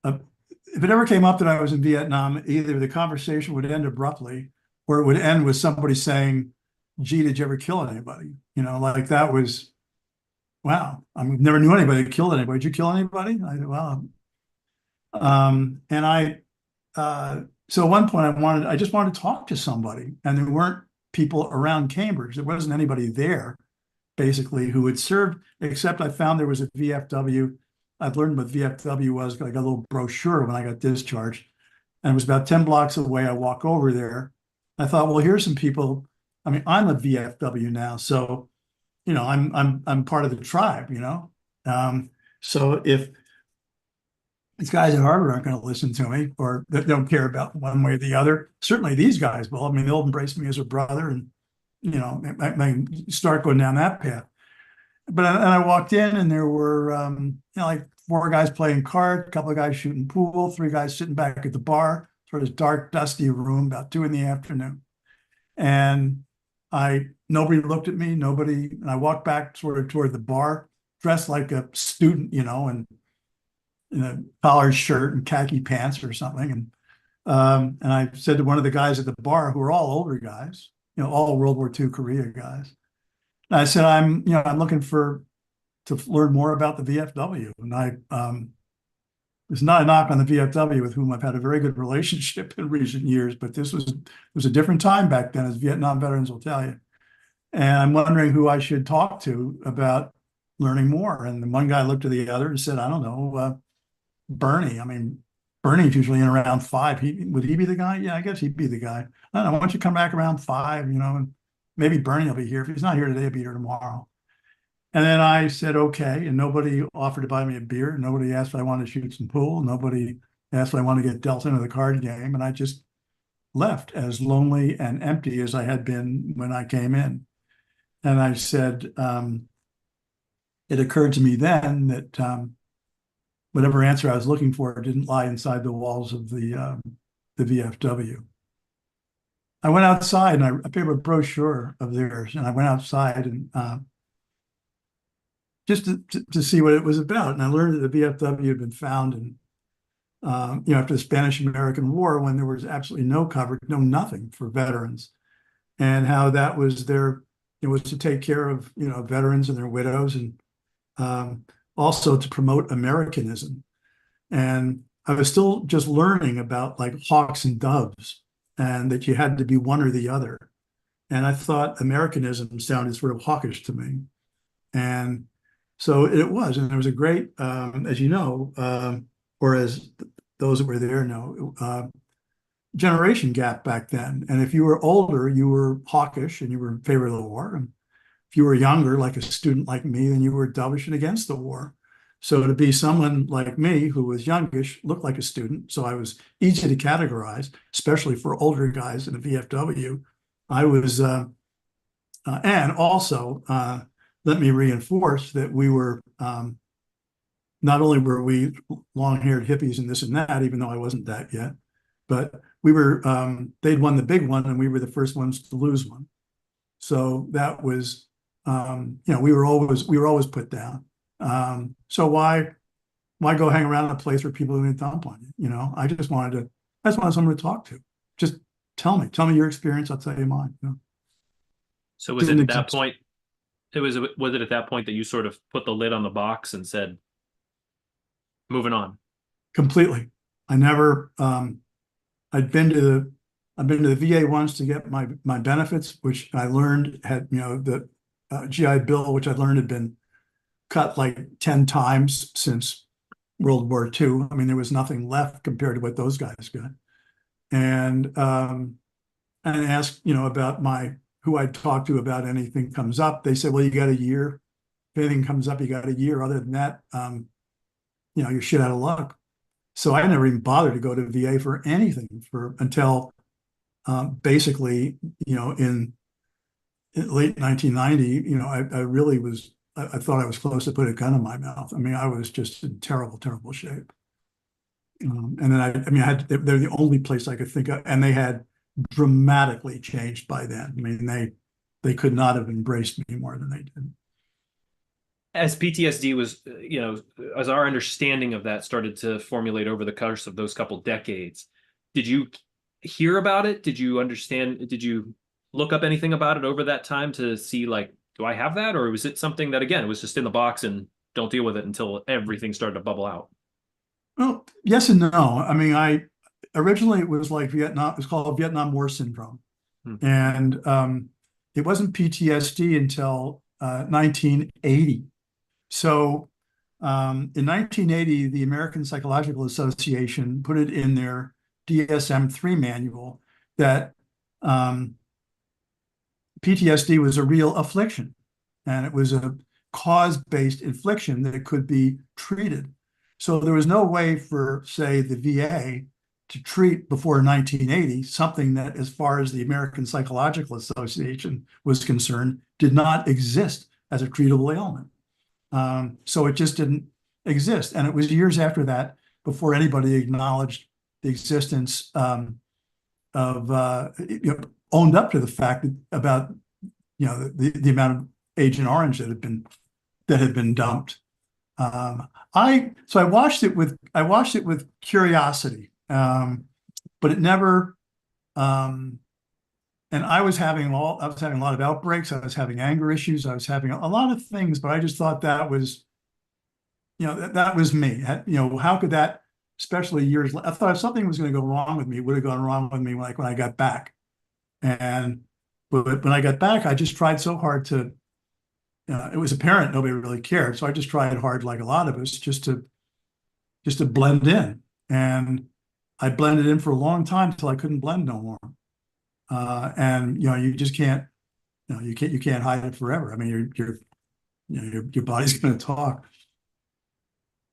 if it ever came up that I was in Vietnam, either the conversation would end abruptly or it would end with somebody saying, "Gee, did you ever kill anybody?" Like that was, wow. I never knew anybody that killed anybody. Did you kill anybody? I said, well, and so at one point I just wanted to talk to somebody, and there weren't people around Cambridge. There wasn't anybody there, basically, who had served, except I found there was a VFW. I'd learned what VFW was. I got a little brochure when I got discharged, and it was about 10 blocks away. I walk over there. I thought, well, here's some people. I mean, I'm a VFW now, so I'm part of the tribe. So if these guys at Harvard aren't going to listen to me, or they don't care about one way or the other, certainly these guys will. I mean, they'll embrace me as a brother, and I start going down that path. But and I walked in, and there were like 4 guys playing cards, a couple of guys shooting pool, 3 guys sitting back at the bar, sort of this dark, dusty room, about 2 in the afternoon. And nobody looked at me, nobody, and I walked back sort of toward the bar, dressed like a student, and in a collared shirt and khaki pants or something. And I said to one of the guys at the bar, who were all older guys, all World War II Korea guys. And I said, I'm looking to learn more about the VFW. And it's not a knock on the VFW, with whom I've had a very good relationship in recent years, but this was a different time back then, as Vietnam veterans will tell you. And I'm wondering who I should talk to about learning more. And the one guy looked at the other and said, I don't know, Bernie. I mean, Bernie's usually in around 5. Would he be the guy? Yeah, I guess he'd be the guy. I don't know. Why don't you come back around 5, and maybe Bernie will be here. If he's not here today, he'll be here tomorrow. And then I said, okay. And nobody offered to buy me a beer. Nobody asked if I wanted to shoot some pool. Nobody asked if I wanted to get dealt into the card game. And I just left as lonely and empty as I had been when I came in. And I said, it occurred to me then that whatever answer I was looking for didn't lie inside the walls of the VFW. I went outside, and I picked up a brochure of theirs, and I went outside and just to see what it was about. And I learned that the VFW had been founded, after the Spanish-American War, when there was absolutely no coverage, nothing for veterans, and how that was it was to take care of, veterans and their widows, and also to promote Americanism. And I was still just learning about like hawks and doves, and that you had to be one or the other. And I thought Americanism sounded sort of hawkish to me. And so it was. And there was a great, as you know, or as those that were there know, generation gap back then. And if you were older, you were hawkish and you were in favor of the war. And if you were younger, like a student like me, then you were dovish and against the war. So to be someone like me who was youngish, looked like a student, so I was easy to categorize, especially for older guys in the VFW. I was, and also let me reinforce that we were, not only were we long-haired hippies and this and that, even though I wasn't that yet, but we were, they'd won the big one and we were the first ones to lose one. So that was, we were always put down. So why go hang around in a place where people are going to dump on you? I just wanted I just wanted someone to talk to. Just tell me your experience. I'll tell you mine. So was it Didn't at that exist point, was it at that point that you sort of put the lid on the box and said, moving on? completely. I never, I'd been to the, I've been to the VA once to get my benefits, which I learned had, the GI Bill, which I learned had been cut like 10 times since World War II. I mean, there was nothing left compared to what those guys got. And asked, about who I'd talk to about anything comes up. They said, well, you got a year. If anything comes up, you got a year. Other than that, you're shit out of luck. So I never even bothered to go to VA for anything until basically, in late 1990, I really was, I thought I was close to put a gun in my mouth. I mean, I was just in terrible, terrible shape. And then they're the only place I could think of, and they had dramatically changed by then. I mean, they could not have embraced me more than they did. As PTSD was, as our understanding of that started to formulate over the course of those couple decades, did you hear about it? Did you understand? Did you look up anything about it over that time to see, like, do I have that? Or was it something that, again, it was just in the box and don't deal with it until everything started to bubble out? Well, yes and no. I mean, originally it was like Vietnam, it was called Vietnam War Syndrome. Hmm. And it wasn't PTSD until 1980. So in 1980, the American Psychological Association put it in their DSM-3 manual that PTSD was a real affliction, and it was a cause-based affliction that could be treated. So there was no way for, say, the VA to treat before 1980 something that, as far as the American Psychological Association was concerned, did not exist as a treatable ailment. So it just didn't exist. And it was years after that before anybody acknowledged the existence owned up to the fact about the amount of Agent Orange that had been dumped. I watched it with curiosity, but it never. And I was having a lot of outbreaks. I was having anger issues. I was having a lot of things, but I just thought that was, that was me. How could that, especially years later, I thought if something was going to go wrong with me, it would have gone wrong with me like when I got back. But when I got back, I just tried so hard to, it was apparent nobody really cared. So I just tried hard, like a lot of us, just to blend in. And I blended in for a long time till I couldn't blend no more. And you just can't, you can't hide it forever. I mean, your body's going to talk.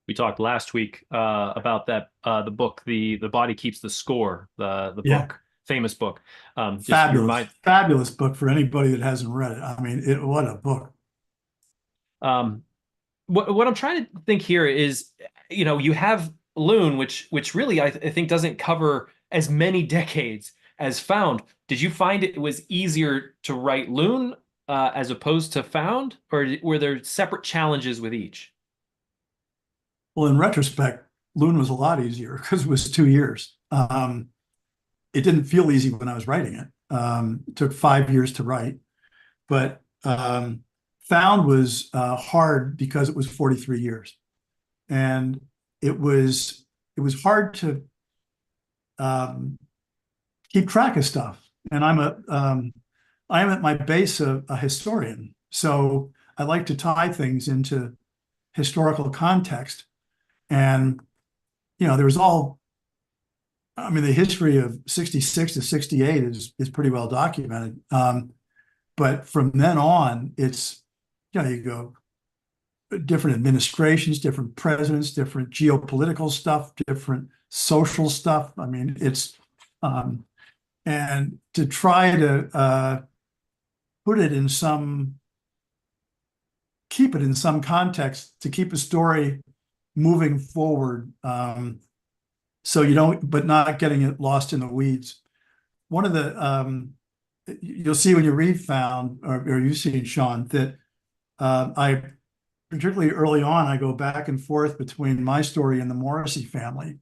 We talked last week about that the book, the Body Keeps the Score, the Yeah. book, famous book. Fabulous book for anybody that hasn't read it. I mean, what a book. What I'm trying to think here is, you have Loon, which really I think doesn't cover as many decades as Found. Did you find it was easier to write Loon as opposed to Found, or were there separate challenges with each? Well, in retrospect, Loon was a lot easier because it was 2 years. It didn't feel easy when I was writing it. It took 5 years to write, but Found was hard because it was 43 years, and it was hard to keep track of stuff. And I am at my base a historian, so I like to tie things into historical context. And there was the history of 66 to 68 is pretty well documented. But from then on, it's you go different administrations, different presidents, different geopolitical stuff, different social stuff. I mean, it's and to try to keep it in some context, to keep a story moving forward, so but not getting it lost in the weeds. One of the you'll see when you read Found, or you've seen, Sean, that I particularly early on, I go back and forth between my story and the Morrissey family.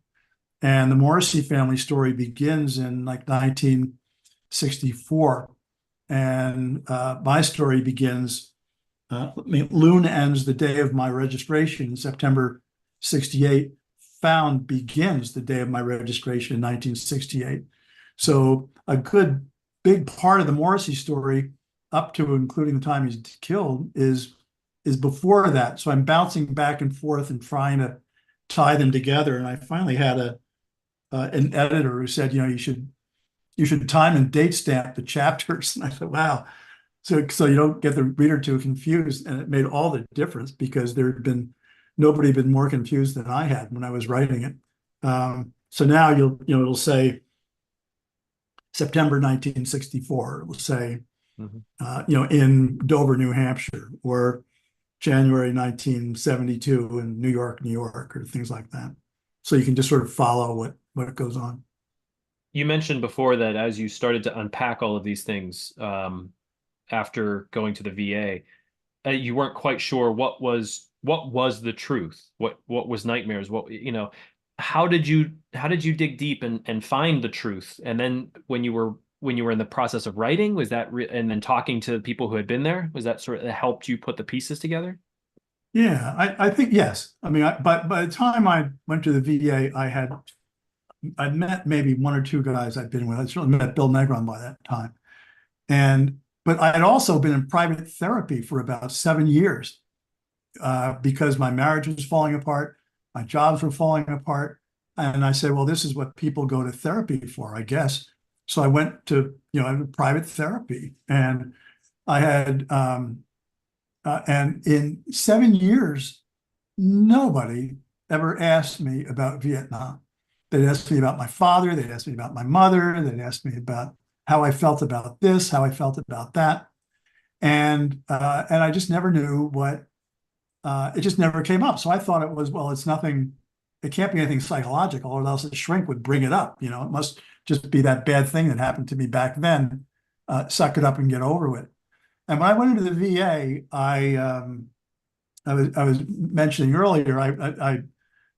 And the Morrissey family story begins in like 1964. And my story begins, Loon ends the day of my registration in September 68. Found begins the day of my registration in 1968. So a good big part of the Morrissey story, up to including the time he's killed, is before that. So I'm bouncing back and forth and trying to tie them together. And I finally had an editor who said, you should time and date stamp the chapters. And I said, wow. So you don't get the reader too confused. And it made all the difference because nobody had been more confused than I had when I was writing it. So now it'll say September 1964. It will say, in Dover, New Hampshire, or January 1972 in New York, New York, or things like that. So you can just sort of follow what goes on. You mentioned before that as you started to unpack all of these things after going to the VA, you weren't quite sure what was the truth, what was nightmares, how did you dig deep and find the truth? And then when you were in the process of writing, was that and then talking to people who had been there, was that sort of that helped you put the pieces together? Yeah, I think yes. I mean, by the time I went to the VA, I'd met maybe one or two guys I'd been with. I certainly met Bill Negron by that time. But I had also been in private therapy for about 7 years because my marriage was falling apart, my jobs were falling apart. And I said, well, this is what people go to therapy for, I guess. So I went to, private therapy, and I had, and in 7 years, nobody ever asked me about Vietnam. They'd ask me about my father. They'd ask me about my mother. They'd ask me about how I felt about this, how I felt about that. And I just never knew what, it just never came up. So I thought it was, well, it's nothing, it can't be anything psychological, or else a shrink would bring it up. It must just be that bad thing that happened to me back then. Suck it up and get over with. And when I went into the VA, I was mentioning earlier, I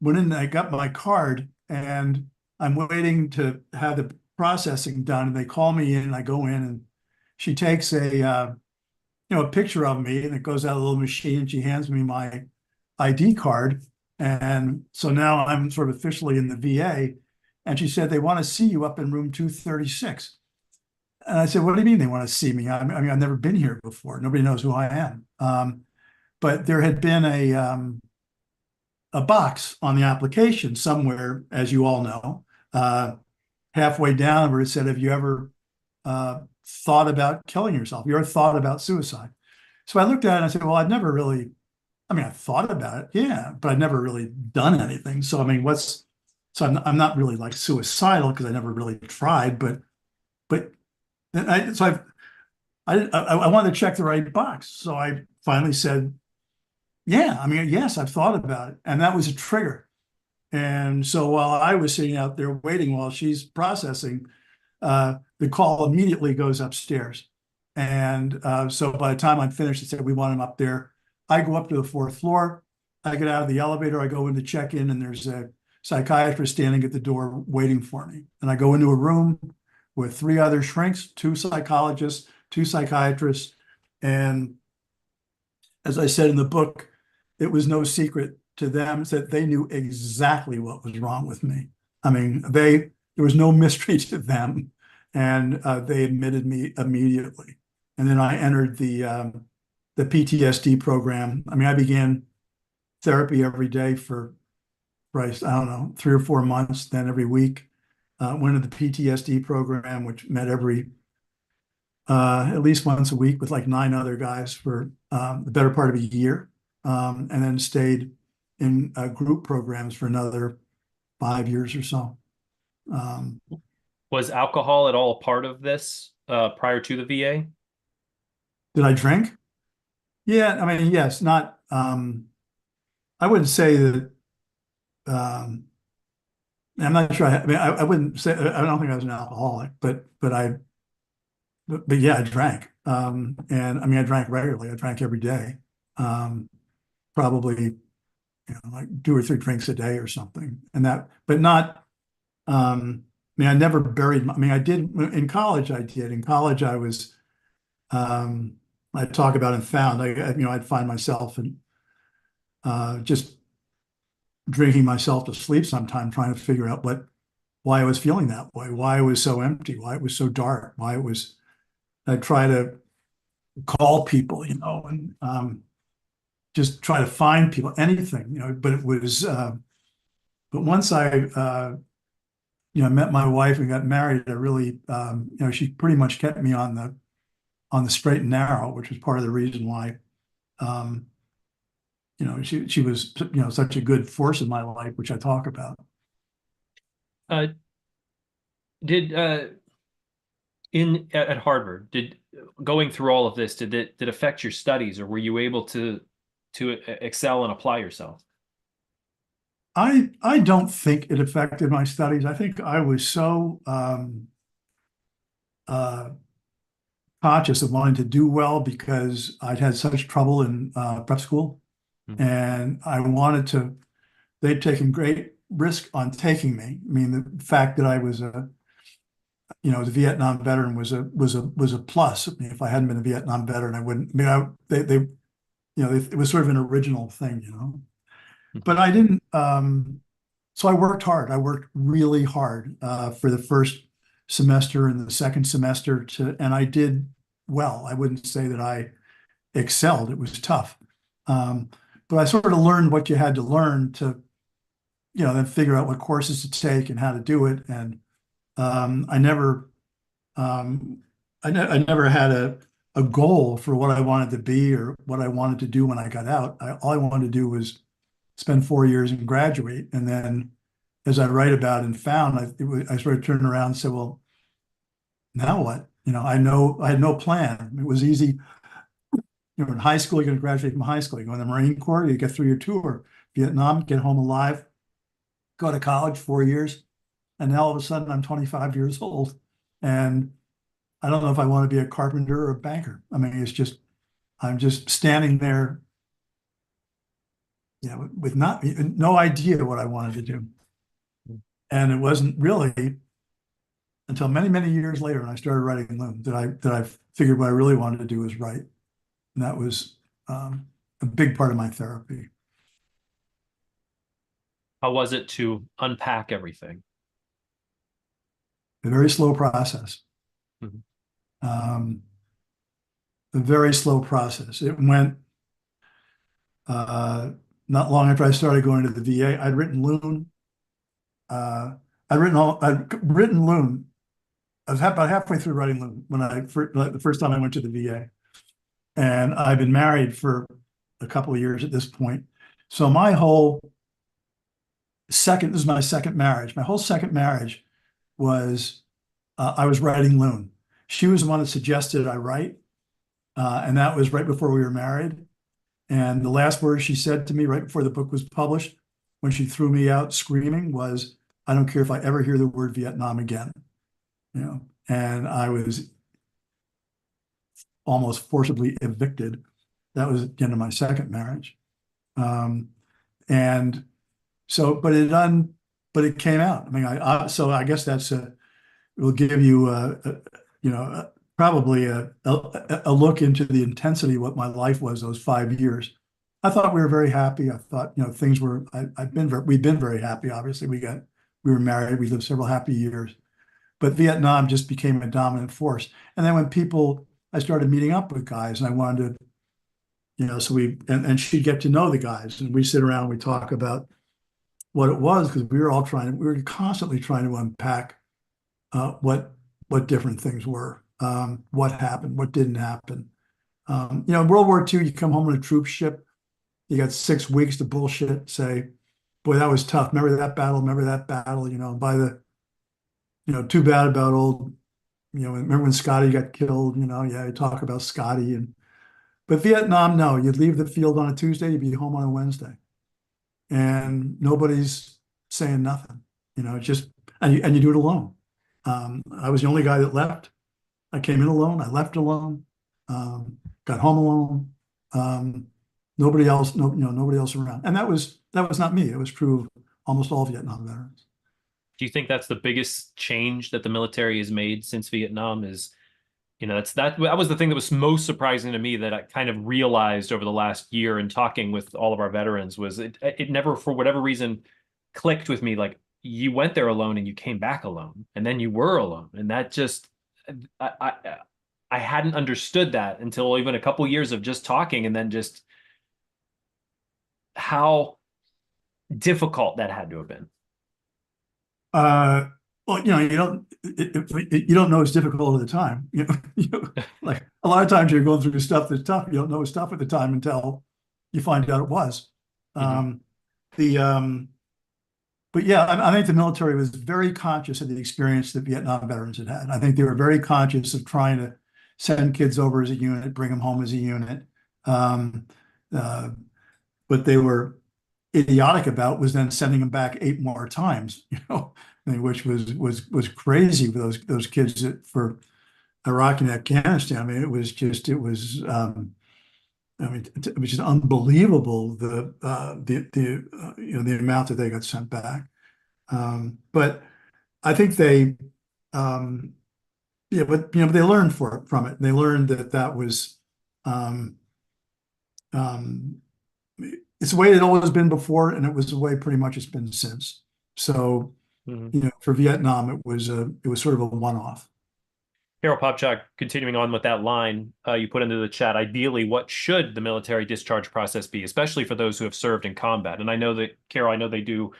went in and I got my card, and I'm waiting to have the processing done, and they call me in, and I go in, and she takes a picture of me, and it goes out of a little machine, and she hands me my ID card. And so now I'm sort of officially in the VA, and she said, they want to see you up in room 236. And I said, what do you mean they want to see me? I mean, I've never been here before. Nobody knows who I am. But there had been a box on the application somewhere, as you all know, halfway down, where it said, have you ever thought about killing yourself? You ever thought about suicide? So I looked at it and I said, well, I've thought about it, yeah, but I've never really done anything. So, I mean, I'm not really like suicidal because I never really tried, but I wanted to check the right box. So I finally said, yeah, I mean, yes, I've thought about it. And that was a trigger. And so while I was sitting out there waiting while she's processing, the call immediately goes upstairs. And so by the time I'm finished, it said, we want him up there. I go up to the fourth floor. I get out of the elevator. I go in to check in, and there's a psychiatrist standing at the door waiting for me. And I go into a room with three other shrinks, two psychologists, two psychiatrists. And as I said in the book, it was no secret to them that they knew exactly what was wrong with me. I mean, there was no mystery to them, and they admitted me immediately. And then I entered the PTSD program. I mean, I began therapy every day for, Christ, I don't know, 3 or 4 months, then every week. Went to the PTSD program, which met at least once a week with like 9 other guys for the better part of a year. And then stayed in group programs for another 5 years or so. Was alcohol at all a part of this prior to the VA? Did I drink? Yeah, I mean, yes, not, I wouldn't say that, I'm not sure, I wouldn't say, I don't think I was an alcoholic, but yeah, I drank. And I mean, I drank regularly. I drank every day. Probably, like 2 or 3 drinks a day or something. But not I never buried, I did in college, In college, I talk about and found, I'd find myself and just drinking myself to sleep sometime, trying to figure out why I was feeling that way, why it was so empty, why it was so dark, I'd try to call people, and just try to find people, anything, but once I met my wife and got married, I really, she pretty much kept me on the straight and narrow, which was part of the reason why, um, she was, such a good force in my life, which I talk about. Uh, did in at Harvard, did going through all of this, did it affect your studies, or were you able to excel and apply yourself? I don't think it affected my studies. I think I was so uh, conscious of wanting to do well because I'd had such trouble in prep school, Mhm. and they'd taken great risk on taking me. The fact that I was a Vietnam veteran was a plus. If I hadn't been a Vietnam veteran, I wouldn't. It was sort of an original thing. But I didn't. So I worked hard. I worked really hard for the first semester and the second semester and I did well. I wouldn't say that I excelled. It was tough. Um, but I sort of learned what you had to learn to, then figure out what courses to take and how to do it. And I never, um, I never had a goal for what I wanted to be or what I wanted to do when I got out. All I wanted to do was spend 4 years and graduate. And then, as I write about and found, I sort of turned around and said, well, now what? I had no plan. It was easy. In high school, you're going to graduate from high school. You go in the Marine Corps, you get through your tour. Vietnam, get home alive, go to college 4 years. And now all of a sudden I'm 25 years old. And I don't know if I want to be a carpenter or a banker. I'm just standing there, with no idea what I wanted to do. And it wasn't really until many, many years later when I started writing Loon that I figured what I really wanted to do was write. And that was a big part of my therapy. How was it to unpack everything? A very slow process. Mhm. Um, a very slow process. It went not long after I started going to the VA. I'd written Loon. I'd written Loon. I was about halfway through writing Loon when the first time I went to the VA. And I've been married for a couple of years at this point. So this is my second marriage. My whole second marriage was, I was writing Loon. She was the one that suggested I write. And that was right before we were married. And the last words she said to me right before the book was published, when she threw me out screaming, was, I don't care if I ever hear the word Vietnam again. And I was almost forcibly evicted. That was the end of my second marriage. And so, but it came out. So I guess it will give you, probably a look into the intensity of what my life was those 5 years. I thought we were very happy. I thought, things were, we've been very happy. Obviously we were married. We lived several happy years, but Vietnam just became a dominant force. And then I started meeting up with guys and I wanted to, and she'd get to know the guys and we sit around, we talk about what it was, because we were constantly trying to unpack what different things were, what happened, what didn't happen. World War II, you come home on a troop ship, you got 6 weeks to bullshit, say, boy, that was tough. Remember that battle? Remember that battle? Too bad about old, remember when Scotty got killed? Yeah, you talk about Scotty. But Vietnam, no, you'd leave the field on a Tuesday, you'd be home on a Wednesday. And nobody's saying nothing, and you do it alone. I was the only guy that left. I came in alone. I left alone. Got home alone. Nobody else, nobody else around. And that was not me. It was true of almost all Vietnam veterans. Do you think that's the biggest change that the military has made since Vietnam? Is, that was the thing that was most surprising to me, that I kind of realized over the last year in talking with all of our veterans, was it never, for whatever reason, clicked with me. Like, you went there alone and you came back alone, and then you were alone, and that just, I hadn't understood that until even a couple years of just talking, and then just how difficult that had to have been. Uh, well, you don't know it's difficult at the time. Like a lot of times you're going through stuff that's tough. You don't know it's tough at the time until you find out it was. Mhm. The But yeah, I think the military was very conscious of the experience that Vietnam veterans had had. I think they were very conscious of trying to send kids over as a unit, bring them home as a unit. Um, uh, what they were idiotic about was then sending them back 8 more times, I mean, which was crazy for those kids for Iraq and Afghanistan. I mean, I mean, it was just unbelievable the amount that they got sent back. But I think um, but they learned from it. They learned that was um, um, it's the way it always been before, and it was the way pretty much it's been since. So, Mhm. for Vietnam, it was sort of a one-off. Carol Popchak, continuing on with that line you put into the chat, ideally, what should the military discharge process be, especially for those who have served in combat? And I know that, Carol, I know they do.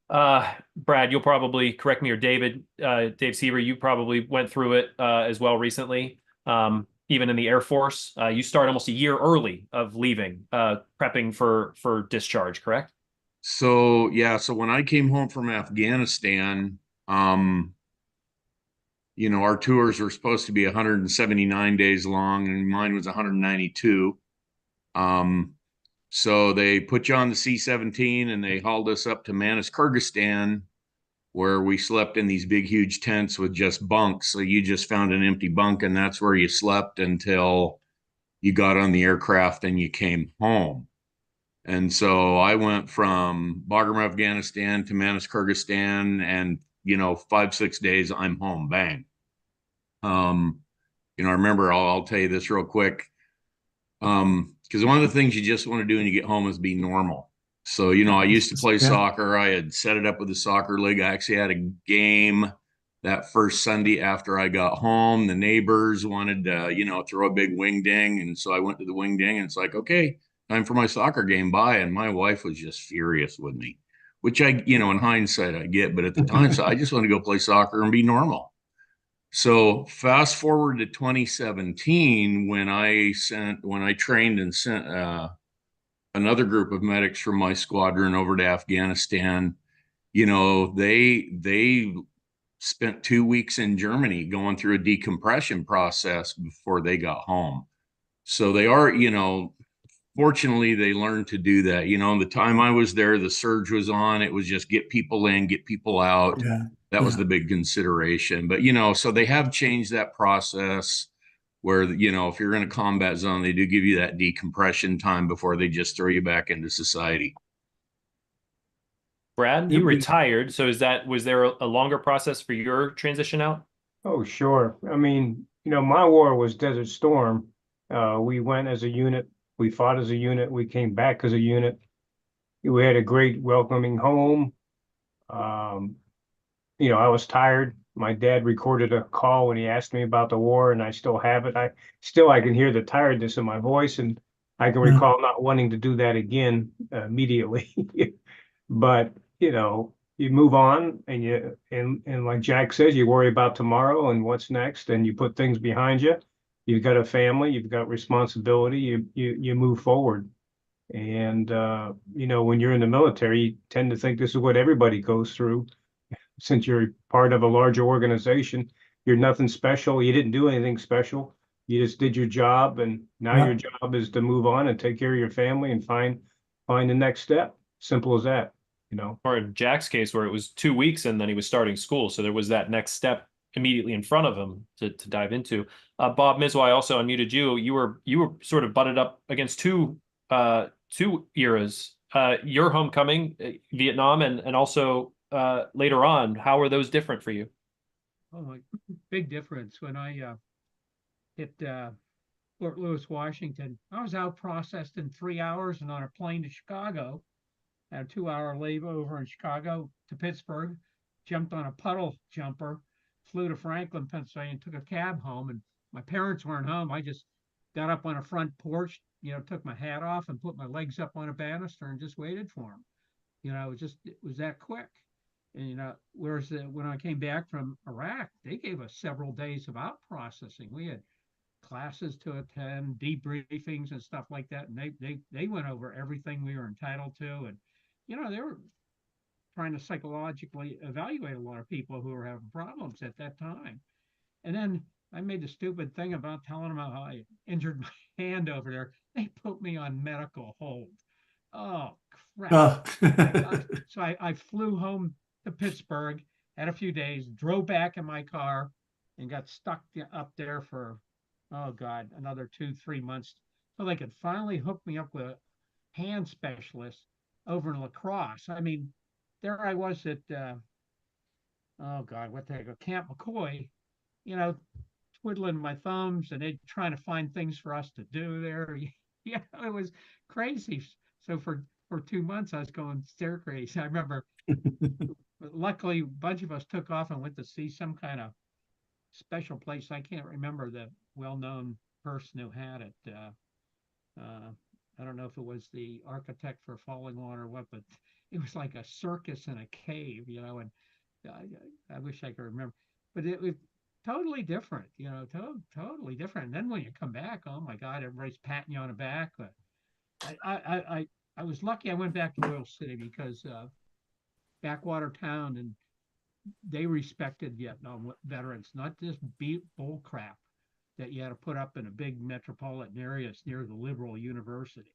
Brad, you'll probably correct me, or Dave Seaver, you probably went through it as well recently. Even in the Air Force, you start almost a year early of leaving, prepping for discharge, correct? So yeah, so when I came home from Afghanistan, um, our tours were supposed to be 179 days long, and mine was 192. Um, so they put you on the C-17 and they hauled us up to Manas, Kyrgyzstan, where we slept in these big, huge tents with just bunks. So you just found an empty bunk, and that's where you slept until you got on the aircraft and you came home. And so I went from Bagram, Afghanistan to Manas, Kyrgyzstan, and 5, 6 days, I'm home. Bang. Um, I remember I'll tell you this real quick. Because one of the things you just want to do when you get home is be normal. So, I used to play Yeah. soccer. I had set it up with the soccer league. I actually had a game that first Sunday after I got home. The neighbors wanted to, throw a big wing ding. And so I went to the wing ding, and it's like, okay, time for my soccer game. Bye. And my wife was just furious with me, which in hindsight, I get. But at the time, so I just want to go play soccer and be normal. So fast forward to 2017, when I trained and sent another group of medics from my squadron over to Afghanistan. They spent 2 weeks in Germany going through a decompression process before they got home. So they are, fortunately, they learned to do that. The time I was there, the surge was on. It was just get people in, get people out. Yeah. That was Yeah. the big consideration. But, so they have changed that process where, if you're in a combat zone, they do give you that decompression time before they just throw you back into society. Brad, It you was, retired, so was there a longer process for your transition out? Oh, sure. I mean, my war was Desert Storm. We went as a unit, we fought as a unit, we came back as a unit. We had a great welcoming home. Um, I was tired. My dad recorded a call when he asked me about the war, and I still have it. I can hear the tiredness in my voice, and I can yeah. recall not wanting to do that again immediately. But, you move on, and like Jack says, you worry about tomorrow and what's next, and you put things behind you. You've got a family, you've got responsibility, you move forward. And when you're in the military, you tend to think this is what everybody goes through. Since you're part of a larger organization, you're nothing special. You didn't do anything special. You just did your job, and now Yeah. your job is to move on and take care of your family and find the next step. Simple as that. Or in Jack's case, where it was 2 weeks and then he was starting school, so there was that next step immediately in front of him to dive into. Bob Mizwa, I also unmuted you. You were sort of butted up against two eras. Your homecoming, Vietnam, and also later on. How are those different for you? Oh, my big difference when I hit Fort Lewis, Washington. I was out processed in 3 hours and on a plane to Chicago. Had a 2 hour layover in Chicago to Pittsburgh. Jumped on a puddle jumper, flew to Franklin, Pennsylvania, and took a cab home. And my parents weren't home. I just got up on a front porch, took my hat off and put my legs up on a banister and just waited for them. It was that quick. And whereas when I came back from Iraq, they gave us several days of out processing. We had classes to attend, debriefings and stuff like that, and they went over everything we were entitled to, and they were trying to psychologically evaluate a lot of people who were having problems at that time. And then I made the stupid thing about telling them how I injured my hand over there. They put me on medical hold. Oh crap! So I flew home to Pittsburgh, had a few days, drove back in my car, and got stuck up there for, oh God, another 2-3 months. So they could finally hook me up with a hand specialist over in La Crosse. I mean, there I was at, oh God, what the heck, Camp McCoy, twiddling my thumbs and they trying to find things for us to do there. Yeah, it was crazy. So for 2 months, I was going stir crazy. I remember, luckily, a bunch of us took off and went to see some kind of special place. I can't remember the well-known person who had it. I don't know if it was the architect for Falling Water or what, but it was like a circus in a cave, and I wish I could remember. But it was totally different, totally different. And then when you come back, oh my God, everybody's patting you on the back. But I was lucky I went back to Oil City because backwater town, and they respected Vietnam veterans, not just bull crap that you had to put up in a big metropolitan areas near the liberal universities.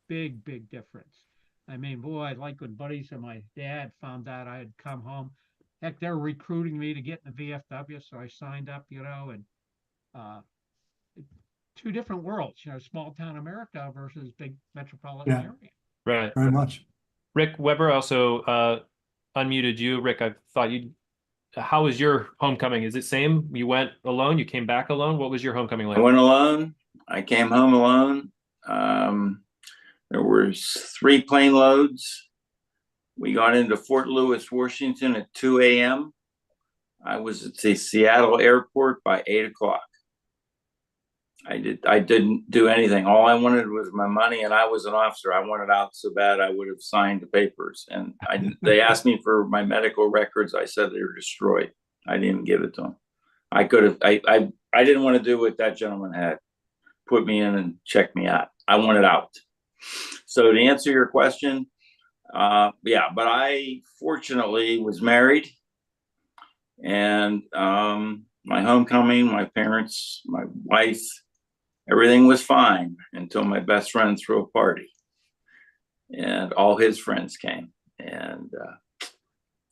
Big, big difference. I mean, boy, like when buddies of my dad found out I had come home, heck, they're recruiting me to get in the VFW, so I signed up, and two different worlds, small town America versus big metropolitan area. Right. Very much. Rick Weber also unmuted you. Rick, I thought how was your homecoming? Is it same? You went alone? You came back alone? What was your homecoming like? I went alone. I came home alone. There were 3 plane loads. We got into Fort Lewis, Washington at 2 a.m. I was at the Seattle airport by 8 o'clock. I didn't do anything. All I wanted was my money, and I was an officer. I wanted out so bad I would have signed the papers. And they asked me for my medical records. I said they were destroyed. I didn't even give it to them. I could have. I didn't want to do what that gentleman had. Put me in and check me out. I wanted out. So to answer your question, but I fortunately was married, and my homecoming, my parents, my wife, everything was fine until my best friend threw a party, and all his friends came, and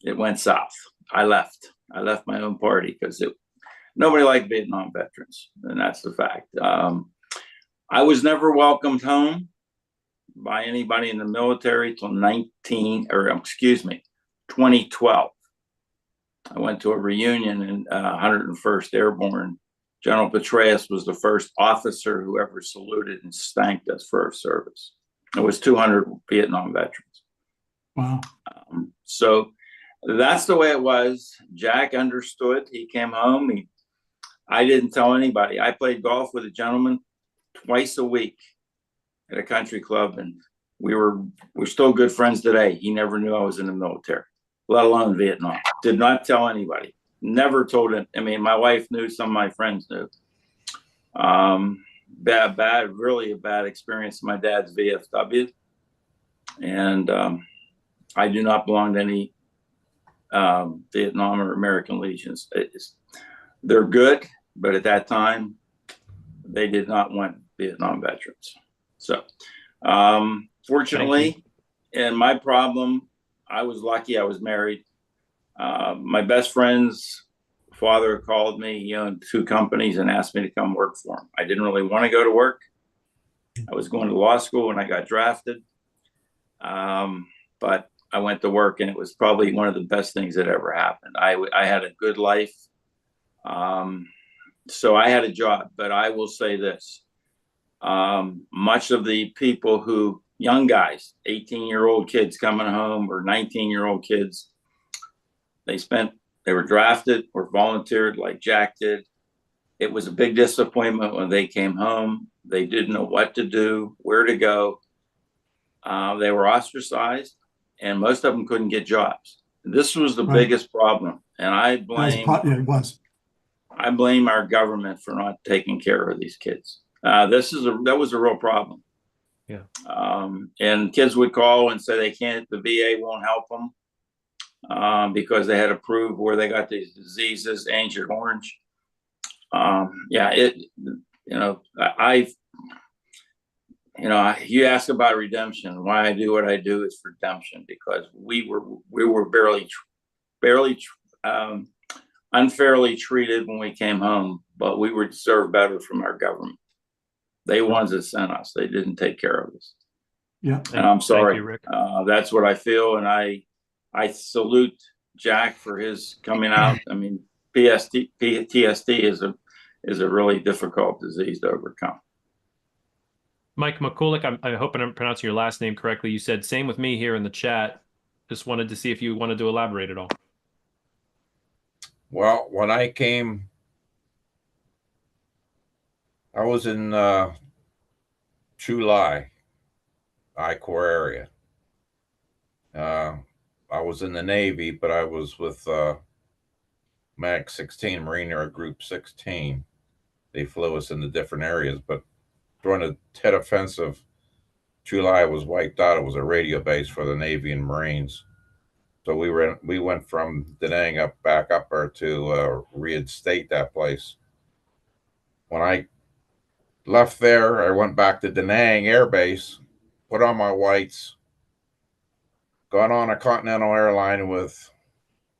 it went south. I left my own party because nobody liked Vietnam veterans, and that's the fact. I was never welcomed home by anybody in the military till 2012. I went to a reunion in 101st Airborne. General Petraeus was the first officer who ever saluted and thanked us for our service. It was 200 Vietnam veterans. Wow. So that's the way it was. Jack understood. He came home. I didn't tell anybody. I played golf with a gentleman twice a week at a country club, and we're still good friends today. He never knew I was in the military, let alone Vietnam. Did not tell anybody. Never told him. I mean, my wife knew, some of my friends knew. Really a bad experience. My dad's VFW, and I do not belong to any Vietnam or American Legions. They're good, but at that time, they did not want Vietnam veterans. So, fortunately, and my problem, I was lucky. I was married. My best friend's father called me. He owned 2 companies and asked me to come work for him. I didn't really want to go to work. I was going to law school when I got drafted. But I went to work, and it was probably one of the best things that ever happened. I had a good life. So I had a job, but I will say this. Much of the people who, young guys, 18-year-old kids coming home, or 19-year-old kids, they were drafted or volunteered like Jack did. It was a big disappointment when they came home. They didn't know what to do, where to go. They were ostracized, and most of them couldn't get jobs. This was the biggest problem, and it was. I blame our government for not taking care of these kids. That was a real problem. Yeah. And kids would call and say they can't, the VA won't help them because they had to prove where they got these diseases, Agent Orange. You ask about redemption. Why I do what I do is redemption, because we were barely unfairly treated when we came home, but we were deserved better from our government. They ones that sent us. They didn't take care of us. Yeah. And I'm sorry. Thank you, Rick. That's what I feel. And I salute Jack for his coming out. I mean, PTSD is a really difficult disease to overcome. Mike McCulloch, I hope I'm pronouncing your last name correctly. You said same with me here in the chat. Just wanted to see if you wanted to elaborate at all. Well, when I came, I was in Chulai, I-Corps area. I was in the Navy, but I was with MAG 16, Marine Group 16. They flew us into different areas, but during the Tet Offensive, Chulai was wiped out. It was a radio base for the Navy and Marines. So we went from Da Nang back up there to reinstate that place. When I left there, I went back to Da Nang Air Base, put on my whites, got on a Continental airline with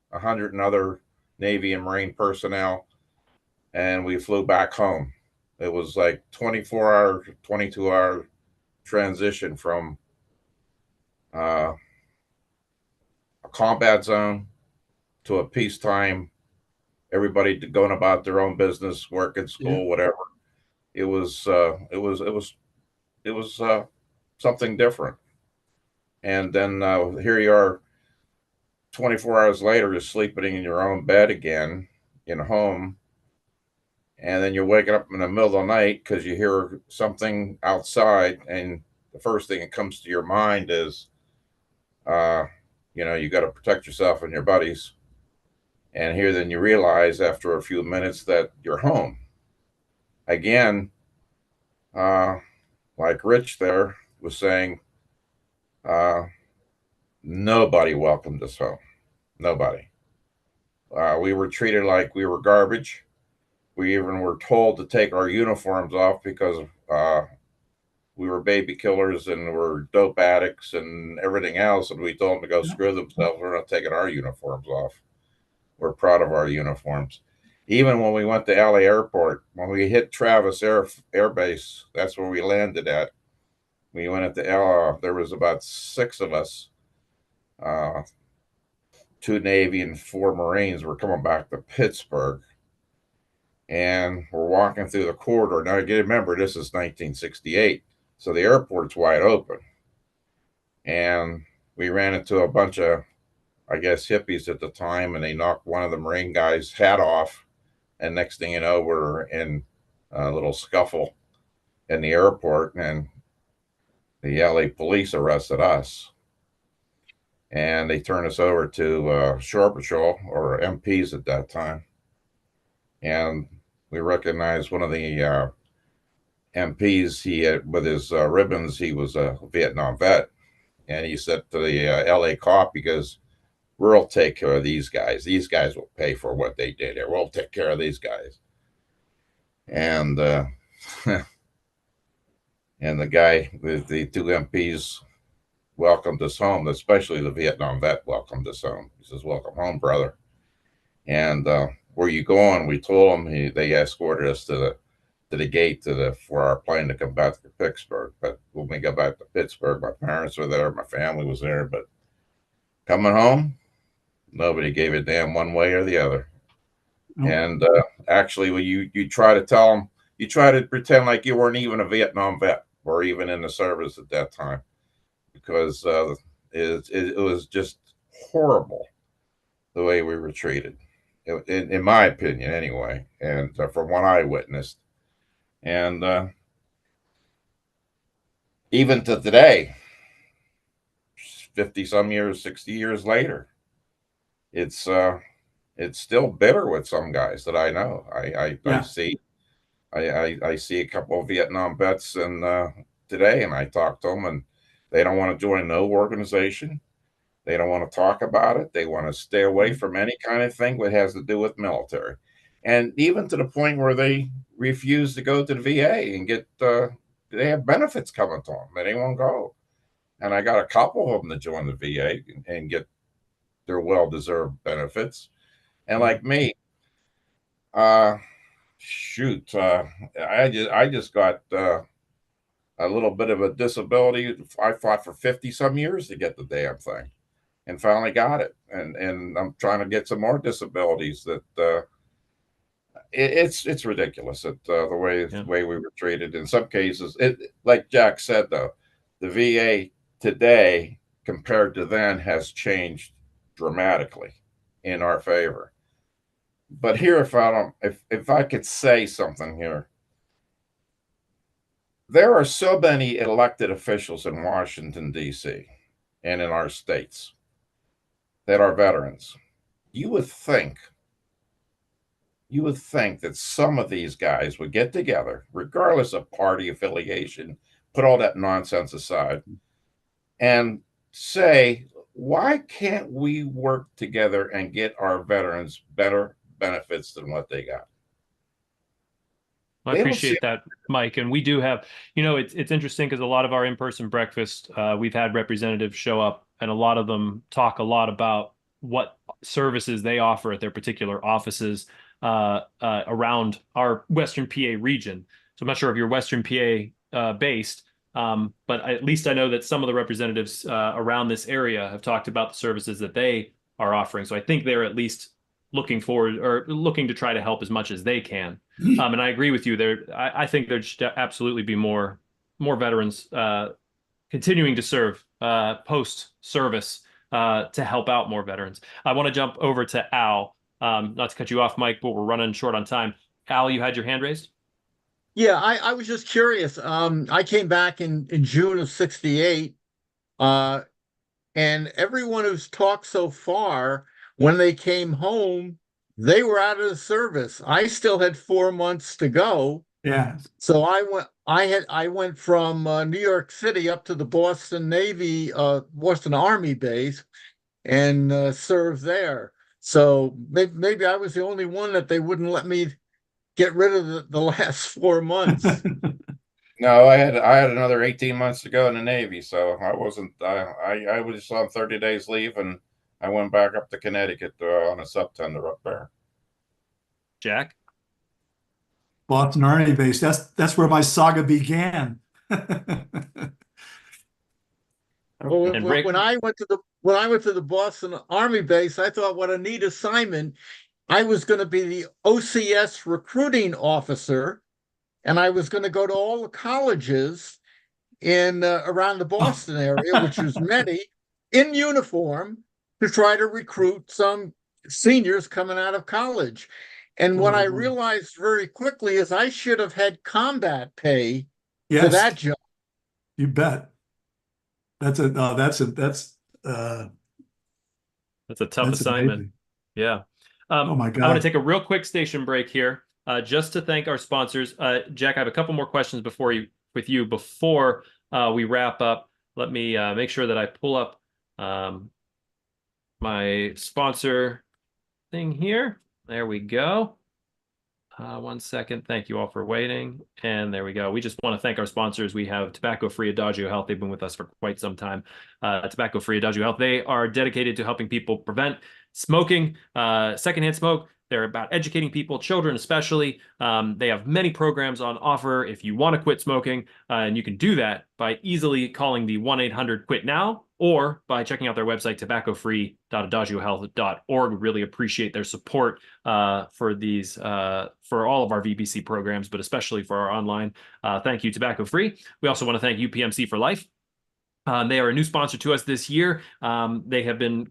100 and other Navy and Marine personnel, and we flew back home. It was like 24-hour, 22-hour transition from a combat zone to a peacetime, everybody going about their own business, work at school, whatever. It was something different. And then here you are 24 hours later, you're sleeping in your own bed again in home. And then you're waking up in the middle of the night because you hear something outside. And the first thing that comes to your mind is, you got to protect yourself and your buddies. And here then you realize after a few minutes that you're home. Again, like Rich there was saying, nobody welcomed us home. Nobody. We were treated like we were garbage. We even were told to take our uniforms off because we were baby killers and we're dope addicts and everything else. And we told them to go screw themselves. We're not taking our uniforms off. We're proud of our uniforms. Even when we went to LA Airport, when we hit Travis Air Base, that's where we landed at. We went into there was about 6 of us, 2 Navy and 4 Marines were coming back to Pittsburgh. And we're walking through the corridor. Now, you remember, this is 1968, so the airport's wide open. And we ran into a bunch of, I guess, hippies at the time, and they knocked one of the Marine guys' hat off. And next thing you know, we're in a little scuffle in the airport, and the LA police arrested us. And they turned us over to Shore Patrol, or MPs at that time. And we recognized one of the MPs. He had, with his ribbons, he was a Vietnam vet. And he said to the LA cop, because we'll take care of these guys. These guys will pay for what they did here. We'll take care of these guys. And and the guy, the 2 MPs welcomed us home, especially the Vietnam vet welcomed us home. He says, "Welcome home, brother." And where you going? We told them. They escorted us to the gate for our plane to come back to Pittsburgh. But when we got back to Pittsburgh, my parents were there, my family was there, but Coming home, nobody gave a damn one way or the other. Nope. And actually, when you try to tell them, you try to pretend like you weren't even a Vietnam vet or even in the service at that time, because it was just horrible the way we were treated, in my opinion, anyway, and from what I witnessed. And even to today, 50 some years, 60 years later, it's still bitter with some guys that I know. I see. I see a couple of Vietnam vets and today, and I talk to them, and they don't want to join no organization. They don't want to talk about it. They want to stay away from any kind of thing that has to do with military, and even to the point where they refuse to go to the VA and get. They have benefits coming to them, and they won't go. And I got a couple of them to join the VA and get their well-deserved benefits. And like me, shoot, I just got a little bit of a disability. I fought for 50 some years to get the damn thing, and finally got it. And I'm trying to get some more disabilities. That it's ridiculous that the way we were treated in some cases. Like Jack said, though, the VA today compared to then has changed dramatically in our favor. But here, if I could say something here, there are so many elected officials in Washington, D.C. and in our states that are veterans. You would think that some of these guys would get together, regardless of party affiliation, put all that nonsense aside, and say, why can't we work together and get our veterans better benefits than what they got? I appreciate that, Mike. And we do have, it's interesting because a lot of our in-person breakfast, we've had representatives show up, and a lot of them talk a lot about what services they offer at their particular offices around our Western PA region. So I'm not sure if you're Western PA based, but at least I know that some of the representatives around this area have talked about the services that they are offering. So I think they're at least looking forward or looking to try to help as much as they can. And I agree with you there. I think there should absolutely be more veterans continuing to serve post-service to help out more veterans. I want to jump over to Al, not to cut you off, Mike, but we're running short on time. Al, you had your hand raised? Yeah, I was just curious. I came back in June of '68, and everyone who's talked so far, when they came home, they were out of the service. I still had 4 months to go. Yeah. So I went from New York City up to the Boston Army base and served there. So maybe I was the only one that they wouldn't let me get rid of the last 4 months. No, I had another 18 months to go in the Navy, so I wasn't. I was on 30 days leave, and I went back up to Connecticut on a subtender up there. Jack? Boston Army base. That's where my saga began. Well, when I went to the Boston Army base, I thought, what a neat assignment. I was going to be the OCS recruiting officer, and I was going to go to all the colleges in around the Boston area, which was many, in uniform, to try to recruit some seniors coming out of college. And what I realized very quickly is I should have had combat pay for that job. You bet. That's a tough assignment. Amazing. Yeah. Oh my God. I want to take a real quick station break here, just to thank our sponsors. Jack, I have a couple more questions before we wrap up. Let me make sure that I pull up my sponsor thing here. There we go. 1 second. Thank you all for waiting. And there we go. We just want to thank our sponsors. We have Tobacco-Free Adagio Health. They've been with us for quite some time. Tobacco-Free Adagio Health. They are dedicated to helping people prevent smoking, secondhand smoke. They're about educating people, children especially. They have many programs on offer if you want to quit smoking. And you can do that by easily calling the 1-800-QUIT-NOW or by checking out their website, tobaccofree.adagiohealth.org. We really appreciate their support for these, for all of our VBC programs, but especially for our online. Thank you, Tobacco Free. We also want to thank UPMC for Life. They are a new sponsor to us this year. They have been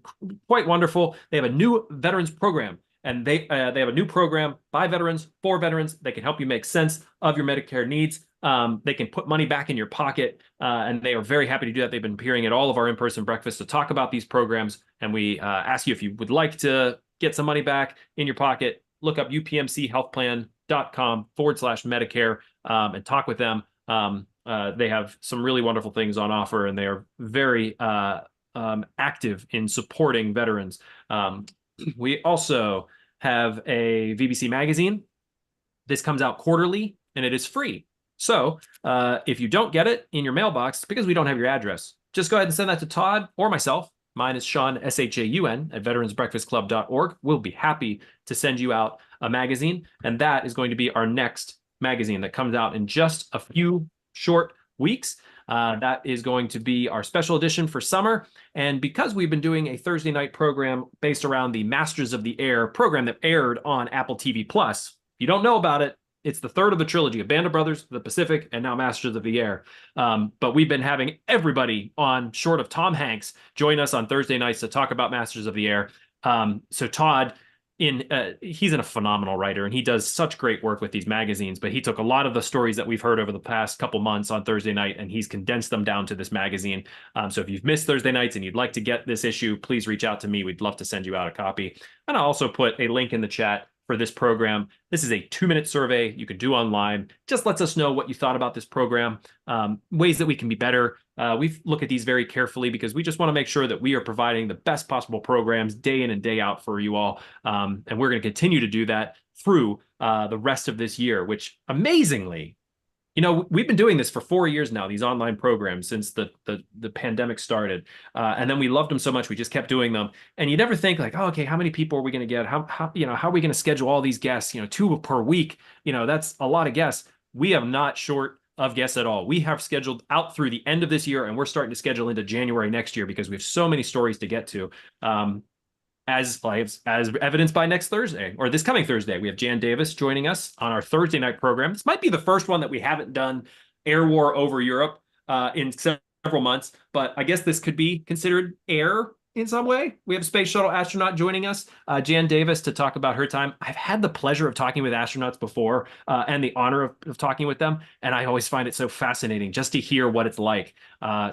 quite wonderful. They have a new veterans program, and they have a new program by veterans for veterans. They can help you make sense of your Medicare needs. They can put money back in your pocket, and they are very happy to do that. They've been appearing at all of our in-person breakfasts to talk about these programs, and we ask you if you would like to get some money back in your pocket, look up upmchealthplan.com/Medicare and talk with them. They have some really wonderful things on offer, and they are very active in supporting veterans. We also have a VBC magazine. This comes out quarterly, and it is free. So if you don't get it in your mailbox, because we don't have your address, just go ahead and send that to Todd or myself. Mine is Sean, SHAUN, at veteransbreakfastclub.org. We'll be happy to send you out a magazine, and that is going to be our next magazine that comes out in just a few short weeks. That is going to be our special edition for summer. And because we've been doing a Thursday night program based around the Masters of the Air program that aired on Apple TV Plus, if you don't know about it, it's the third of the trilogy of Band of Brothers, The Pacific, and now Masters of the Air. But we've been having everybody on, short of Tom Hanks, join us on Thursday nights to talk about Masters of the Air. So Todd, he's a phenomenal writer, and he does such great work with these magazines, but he took a lot of the stories that we've heard over the past couple months on Thursday night, and he's condensed them down to this magazine. So if you've missed Thursday nights and you'd like to get this issue, please reach out to me. We'd love to send you out a copy. And I'll also put a link in the chat for this program. This is a 2-minute survey you can do online. Just lets us know what you thought about this program, ways that we can be better. We look at these very carefully because we just want to make sure that we are providing the best possible programs day in and day out for you all. And we're going to continue to do that through the rest of this year, which amazingly, we've been doing this for 4 years now, these online programs, since the pandemic started. And then we loved them so much, we just kept doing them. And you never think like, oh, okay, how many people are we going to get? How are we going to schedule all these guests? 2 per week. That's a lot of guests. We have not short of guests at all. We have scheduled out through the end of this year, and we're starting to schedule into January next year because we have so many stories to get to. As evidenced by next Thursday, or this coming Thursday, we have Jan Davis joining us on our Thursday night program. This might be the first one that we haven't done air war over Europe in several months, but I guess this could be considered air in some way. We have a space shuttle astronaut joining us, Jan Davis, to talk about her time. I've had the pleasure of talking with astronauts before and the honor of talking with them, and I always find it so fascinating just to hear what it's like.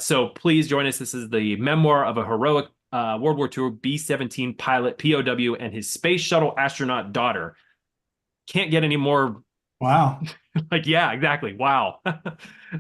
So please join us. This is the memoir of a heroic World War II B-17 pilot, POW, and his space shuttle astronaut daughter. Can't get any more. Wow. Yeah, exactly. Wow.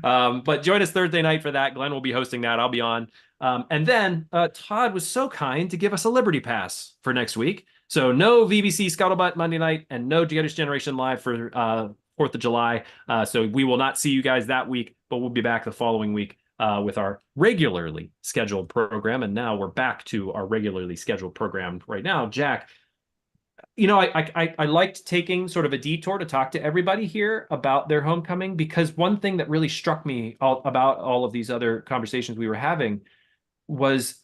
But join us Thursday night for that. Glenn will be hosting that. I'll be on. And then Todd was so kind to give us a Liberty Pass for next week. So no VBC Scuttlebutt Monday night and no Jedish Generation Live for 4th of July. So we will not see you guys that week, but we'll be back the following week with our regularly scheduled program. And now we're back to our regularly scheduled program right now. Jack, I liked taking sort of a detour to talk to everybody here about their homecoming, because one thing that really struck me about all of these other conversations we were having was,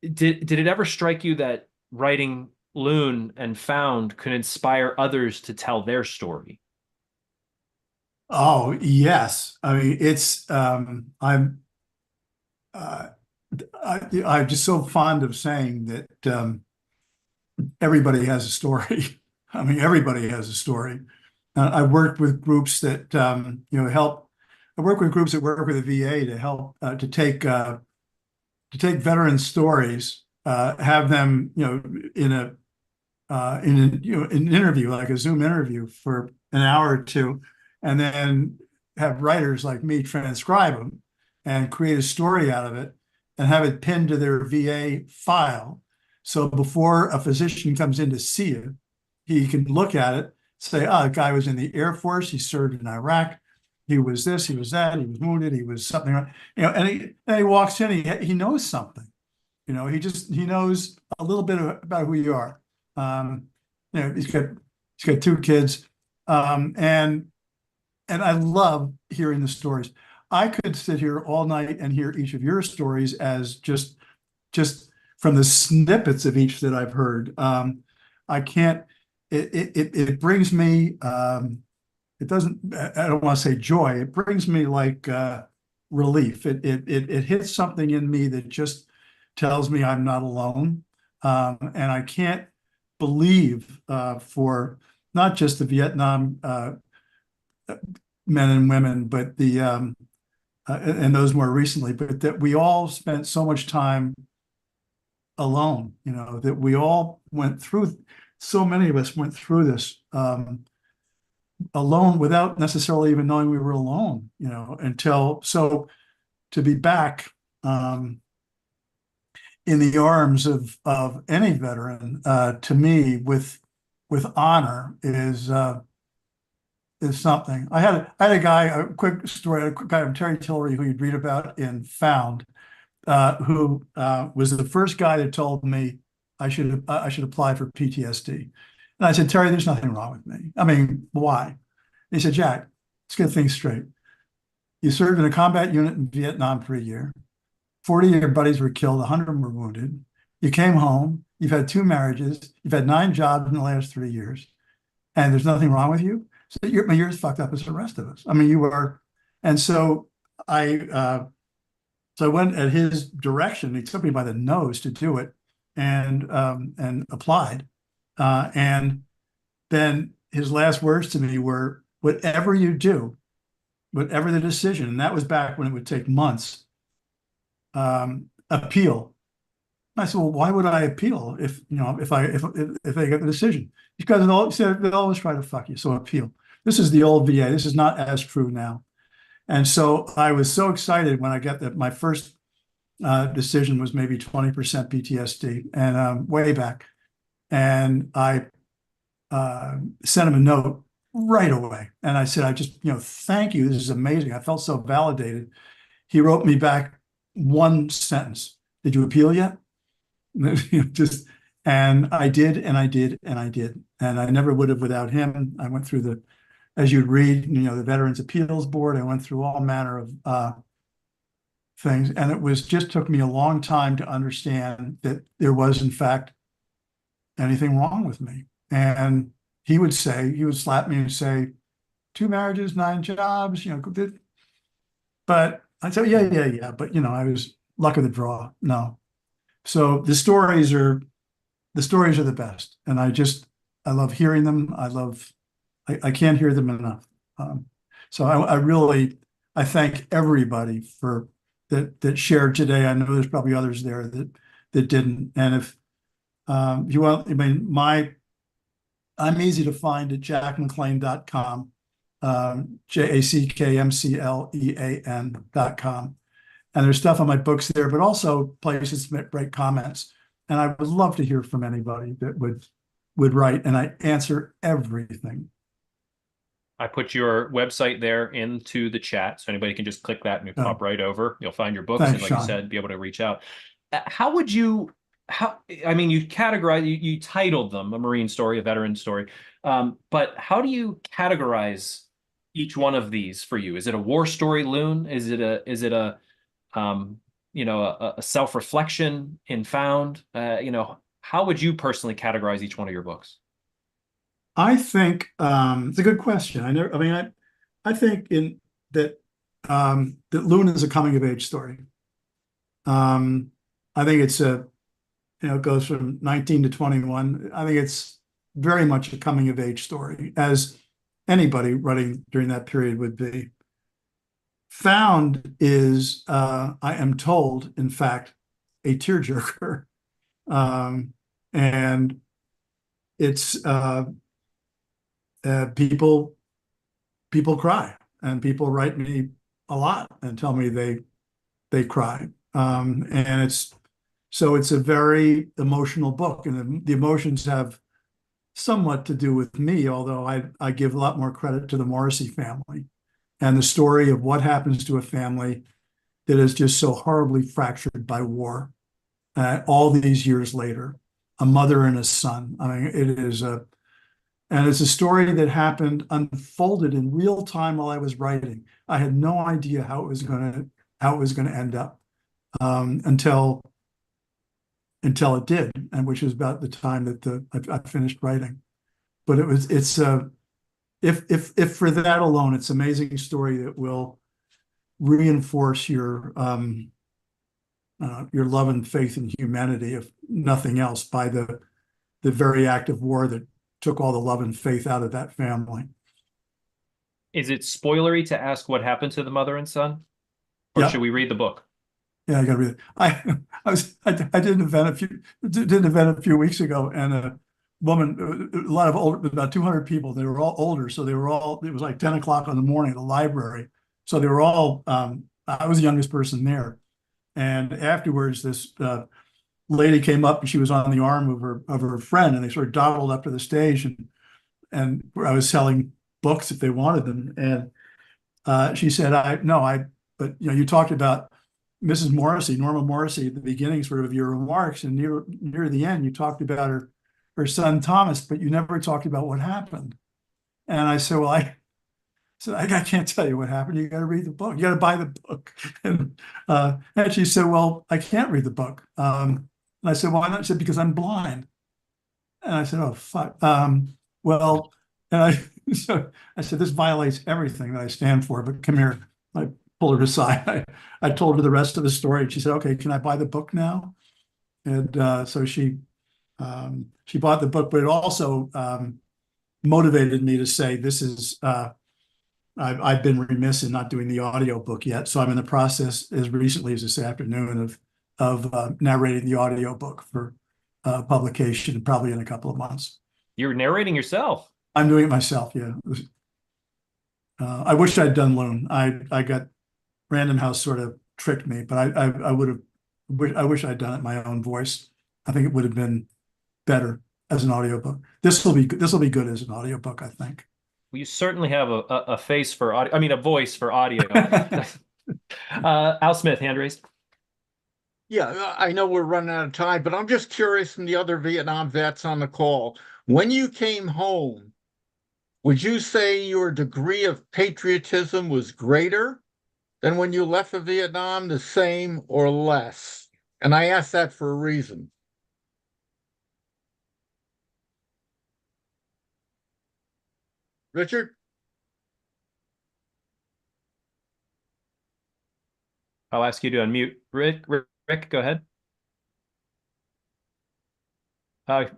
did it ever strike you that writing Loon and Found could inspire others to tell their story? Oh, yes. I mean, it's I'm just so fond of saying that everybody has a story. I mean, everybody has a story. I worked with groups that help. I work with groups that work with the VA to help to take veteran stories, have them in an interview, like a Zoom interview for an hour or two, and then have writers like me transcribe them and create a story out of it and have it pinned to their VA file. So before a physician comes in to see you, he can look at it, say, the guy was in the Air Force, he served in Iraq, he was this, he was that, he was wounded, he was something, and he walks in, he knows something. He knows a little bit about who you are. He's got 2 kids, and I love hearing the stories. I could sit here all night and hear each of your stories as just just from the snippets of each that I've heard. I can't, it brings me, it doesn't, I don't want to say joy, it brings me like relief. It hits something in me that just tells me I'm not alone. And I can't believe for not just the Vietnam men and women, but the and those more recently, but that we all spent so much time alone, you know, that we all went through, so many of us went through this alone without necessarily even knowing we were alone, you know, until, so to be back in the arms of any veteran, to me, with honor is something. I had a guy, a quick story, a guy from Terry Tillery who you'd read about in Found, who was the first guy that told me I should apply for PTSD. And I said, Terry, there's nothing wrong with me. I mean, why? And he said, Jack, let's get things straight. You served in a combat unit in Vietnam for a year. 40 of your buddies were killed, 100 of them were wounded. You came home, you've had 2 marriages, you've had 9 jobs in the last 3 years, and there's nothing wrong with you? So you're as fucked up as the rest of us. I mean, you are. And so I went at his direction. He took me by the nose to do it, and applied. And then his last words to me were, whatever you do, whatever the decision, and that was back when it would take months, appeal. I said, well, why would I appeal if, you know, if they get the decision? Because they'll always try to fuck you, so appeal. This is the old VA. This is not as true now. And so I was so excited when I got that. My first decision was maybe 20% PTSD, and way back. And I sent him a note right away. And I said, I just, you know, thank you. This is amazing. I felt so validated. He wrote me back one sentence. Did you appeal yet? Just, and I did, and I did, and I did. And I never would have without him. I went through the, as you'd read, you know, the Veterans Appeals Board. I went through all manner of things. And it was just took me a long time to understand that there was, in fact, anything wrong with me. And he would slap me and say, 2 marriages, 9 jobs, you know, but I'd say, yeah. But, you know, I was luck of the draw. No. So the stories are the best. And I love hearing them. I can't hear them enough. So I thank everybody for that shared today. I know there's probably others there that didn't. And if you want, I mean, I'm easy to find at jackmclean.com, jackmclean.com. And there's stuff on my books there, but also places to write comments. And I would love to hear from anybody that would write, and I answer everything. I put your website there into the chat, so anybody can just click that and you pop right over. You'll find your books, Thanks, and like Sean. you said, be able to reach out. I mean, you categorize, you titled them a Marine story, a veteran story, but how do you categorize each one of these for you? Is it a war story, Loon? Is it a you know, a self-reflection in Found? You know, how would you personally categorize each one of your books? I think it's a good question. I think that Loon is a coming of age story. I think it's it goes from 19 to 21. I think it's very much a coming of age story, as anybody running during that period would be. Found is, I am told, in fact, a tearjerker. And it's people cry, and people write me a lot and tell me they cry. And it's a very emotional book, and the emotions have somewhat to do with me, although I give a lot more credit to the Morrissey family and the story of what happens to a family that is just so horribly fractured by war. All these years later, a mother and a son. I mean, it's a story that unfolded in real time while I was writing. I had no idea how it was going to end up until until it did, and which is about the time that I finished writing. But it's if for that alone, it's an amazing story that will reinforce your love and faith in humanity, if nothing else, by the very act of war that took all the love and faith out of that family. Is it spoilery to ask what happened to the mother and son? Or should we read the book? Yeah, I gotta read it. I did an event a few weeks ago, and a woman, a lot of older, about 200 people. They were all older, so they were all. It was like 10 o'clock in the morning at the library, so they were all. I was the youngest person there, and afterwards, this lady came up, and she was on the arm of her friend, and they sort of dawdled up to the stage, and I was selling books if they wanted them, and she said, but you talked about Mrs. Morrissey, Norma Morrissey, at the beginning sort of your remarks, and near the end, you talked about her son Thomas, but you never talked about what happened. And I said, well, I can't tell you what happened. You got to read the book. You got to buy the book. And she said, well, I can't read the book. And I said, why not? She said, because I'm blind. And I said, oh, fuck. Well, and so I said, this violates everything that I stand for, but come here. I pulled her aside. I told her the rest of the story. And she said, okay, can I buy the book now? And so she bought the book, but it also motivated me to say, this is, I've been remiss in not doing the audio book yet. So I'm in the process, as recently as this afternoon, of narrating the audio book for publication, probably in a couple of months. You're narrating yourself? I'm doing it myself, yeah. I wish I'd done Loon. I got Random House sort of tricked me, but I would have. I wish I'd done it in my own voice. I think it would have been better as an audiobook. This will be good as an audiobook, I think. Well, you certainly have a face for audio. I mean, a voice for audio. Al Smith, hand raised. Yeah, I know we're running out of time, but I'm just curious from the other Vietnam vets on the call. When you came home, would you say your degree of patriotism was greater than when you left for Vietnam, the same, or less? And I ask that for a reason. Richard? I'll ask you to unmute. Rick, go ahead.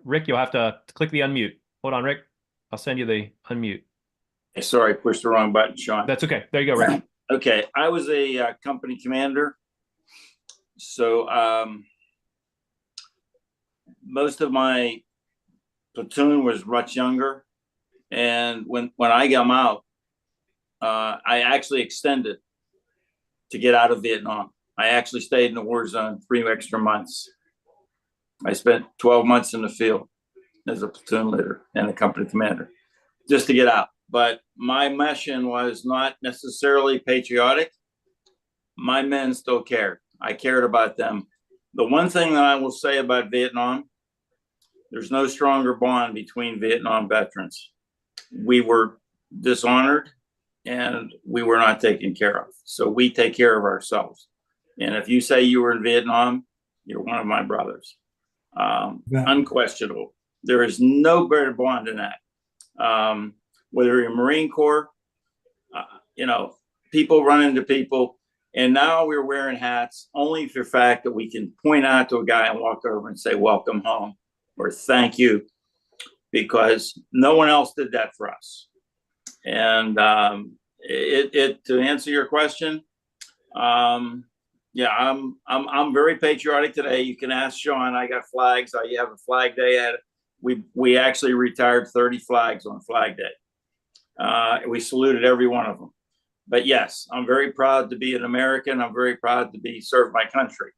Rick, you'll have to click the unmute. Hold on, Rick. I'll send you the unmute. Hey, sorry, I pushed the wrong button, Sean. That's okay. There you go, Rick. Okay, I was a company commander. So most of my platoon was much younger. And when I got out, I actually extended to get out of Vietnam. I actually stayed in the war zone 3 extra months. I spent 12 months in the field as a platoon leader and a company commander just to get out. But my mission was not necessarily patriotic. My men still cared. I cared about them. The one thing that I will say about Vietnam, there's no stronger bond between Vietnam veterans. We were dishonored and we were not taken care of. So we take care of ourselves. And if you say you were in Vietnam, you're one of my brothers. Unquestionable. There is no better bond than that. Whether you're Marine Corps, people run into people. And now we're wearing hats only for the fact that we can point out to a guy and walk over and say, welcome home, or thank you, because no one else did that for us. And to answer your question, yeah, I'm very patriotic today. You can ask Sean. I got flags. You have a flag day. We actually retired 30 flags on Flag Day. We saluted every one of them. But yes, I'm very proud to be an American. I'm very proud to serve my country.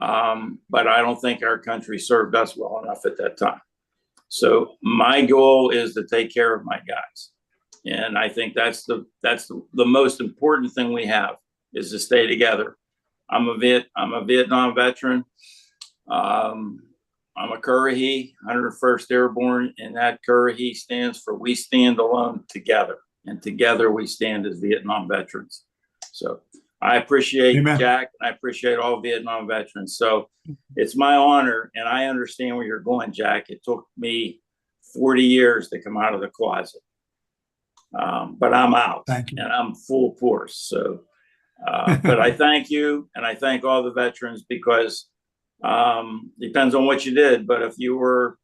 But I don't think our country served us well enough at that time. So my goal is to take care of my guys. And I think that's the most important thing we have, is to stay together. I'm a Vietnam veteran. I'm a Currahee, 101st Airborne, and that Currahee stands for We Stand Alone Together. And together we stand as Vietnam veterans. So I appreciate Amen. Jack, and I appreciate all Vietnam veterans. So it's my honor, and I understand where you're going, Jack. It took me 40 years to come out of the closet. But I'm out, and I'm full force. So, but I thank you, and I thank all the veterans, because depends on what you did. But if you were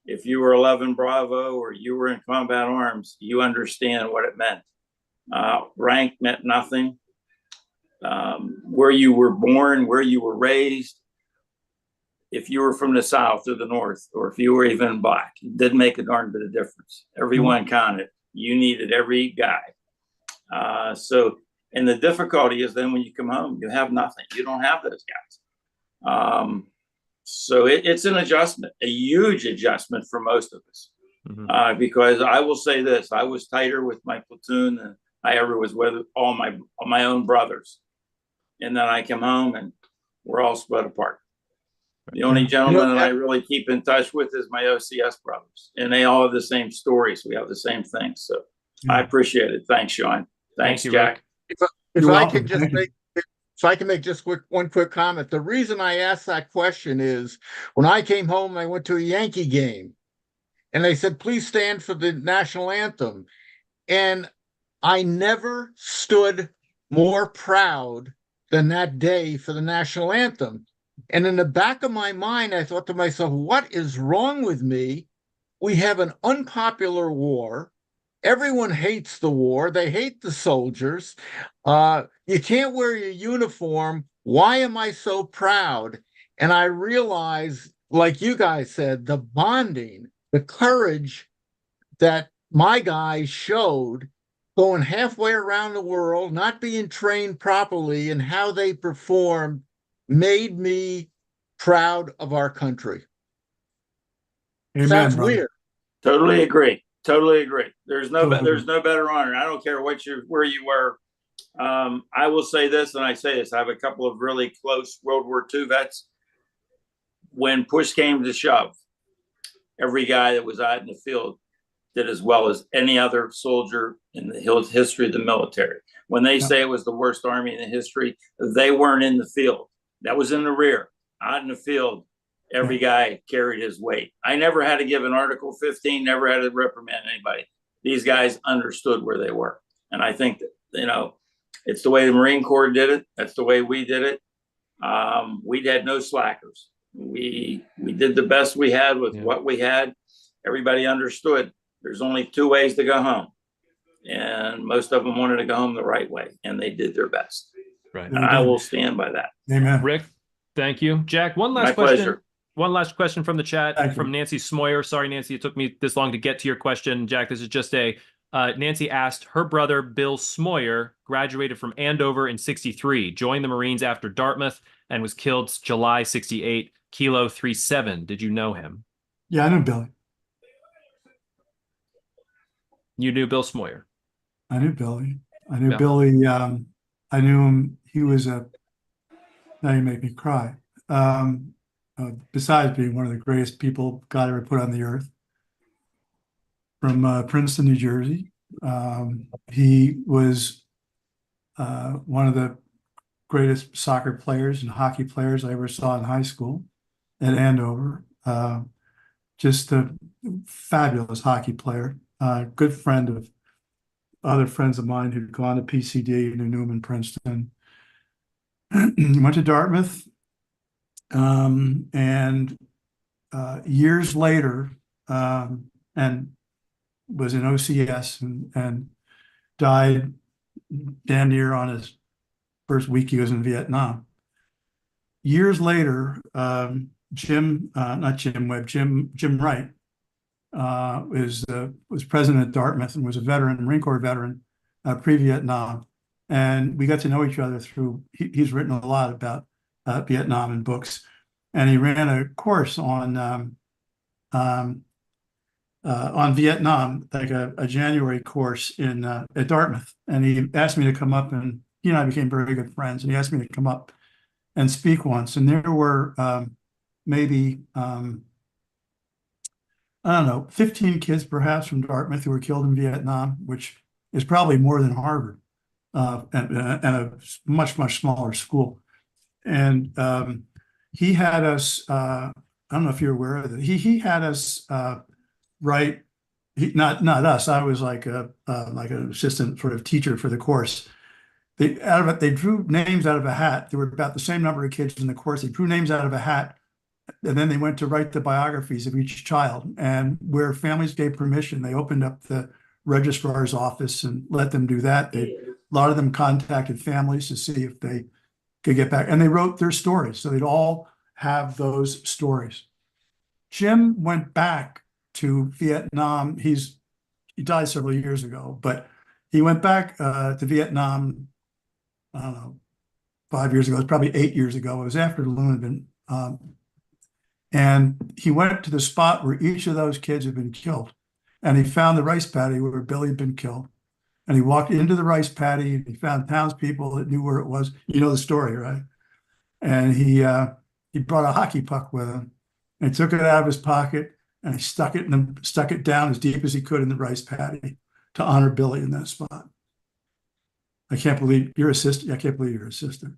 11 Bravo, or you were in combat arms, you understand what it meant. Rank meant nothing. Where you were born, where you were raised, if you were from the South or the North, or if you were even Black, it didn't make a darn bit of difference. Everyone counted. You needed every guy. So, and the difficulty is then when you come home, you have nothing. You don't have those guys. So it's an adjustment, a huge adjustment for most of us. Because I will say this, I was tighter with my platoon than I ever was with all my own brothers. And then I come home and we're all split apart. The only gentleman that I really keep in touch with is my OCS brothers, and they all have the same stories. We have the same things. So I appreciate it. Thanks, Sean. Thanks, Jack. If I can just make, if I can make just one quick comment. The reason I asked that question is when I came home, I went to a Yankee game, and they said, please stand for the national anthem. And I never stood more proud than that day for the national anthem. And in the back of my mind, I thought to myself, what is wrong with me? We have an unpopular war. Everyone hates the war. They hate the soldiers. You can't wear your uniform. Why am I so proud? And I realized, like you guys said, the bonding, the courage that my guys showed going halfway around the world, not being trained properly, and how they performed made me proud of our country. Amen, Sounds brother. weird. Totally agree. Totally agree. There's no better honor. I don't care where you were. I will say this, and I say this. I have a couple of really close World War II vets. When push came to shove, every guy that was out in the field did as well as any other soldier in the history of the military. When they say it was the worst army in the history, they weren't in the field. That was in the rear. Out in the field, every guy carried his weight. I never had to give an Article 15, never had to reprimand anybody. These guys understood where they were. And I think that, it's the way the Marine Corps did it. That's the way we did it. We had no slackers. We did the best we had with what we had. Everybody understood there's only two ways to go home. And most of them wanted to go home the right way, and they did their best. Right. And I will stand by that. Amen. Rick, thank you. Jack, one last question. One last question from the chat from Nancy Smoyer. Sorry, Nancy, it took me this long to get to your question. Jack, this is just Nancy asked, her brother, Bill Smoyer, graduated from Andover in 63, joined the Marines after Dartmouth, and was killed July 68, Kilo 37. Did you know him? Yeah, I know Billy. You knew Bill Smoyer? I knew Billy. I knew Billy. I knew him. He was now you make me cry. Besides being one of the greatest people God ever put on the earth, from Princeton, New Jersey. He was one of the greatest soccer players and hockey players I ever saw in high school at Andover. Just a fabulous hockey player. Good friend of other friends of mine who'd gone to PCD and who knew him in Princeton. He went to Dartmouth, and years later, and was in OCS and died damn near on his first week he was in Vietnam. Years later, Jim Wright was president at Dartmouth and was a veteran, Marine Corps veteran, pre-Vietnam. And we got to know each other through, he's written a lot about Vietnam in books. And he ran a course on Vietnam, like a January course at Dartmouth. And he asked me to come up, and he and I became very good friends. And he asked me to come up and speak once. And there were maybe, I don't know, 15 kids perhaps from Dartmouth who were killed in Vietnam, which is probably more than Harvard. and a much, much smaller school. And he had us, I don't know if you're aware of it, he had us write, not us, I was like an assistant sort of teacher for the course. They drew names out of a hat. There were about the same number of kids in the course. They drew names out of a hat, and then they went to write the biographies of each child. And where families gave permission, they opened up the registrar's office and let them do that. A lot of them contacted families to see if they could get back, and they wrote their stories. So they'd all have those stories. Jim went back to Vietnam. He died several years ago, but he went back to Vietnam, I don't know, 5 years ago. It was probably 8 years ago. It was after the Loon had been, and he went to the spot where each of those kids had been killed. And he found the rice paddy where Billy had been killed. And he walked into the rice paddy and he found townspeople that knew where it was. You know the story, right? And he brought a hockey puck with him and he took it out of his pocket and he stuck it down as deep as he could in the rice paddy to honor Billy in that spot. I can't believe you're a sister. I can't believe you're a sister.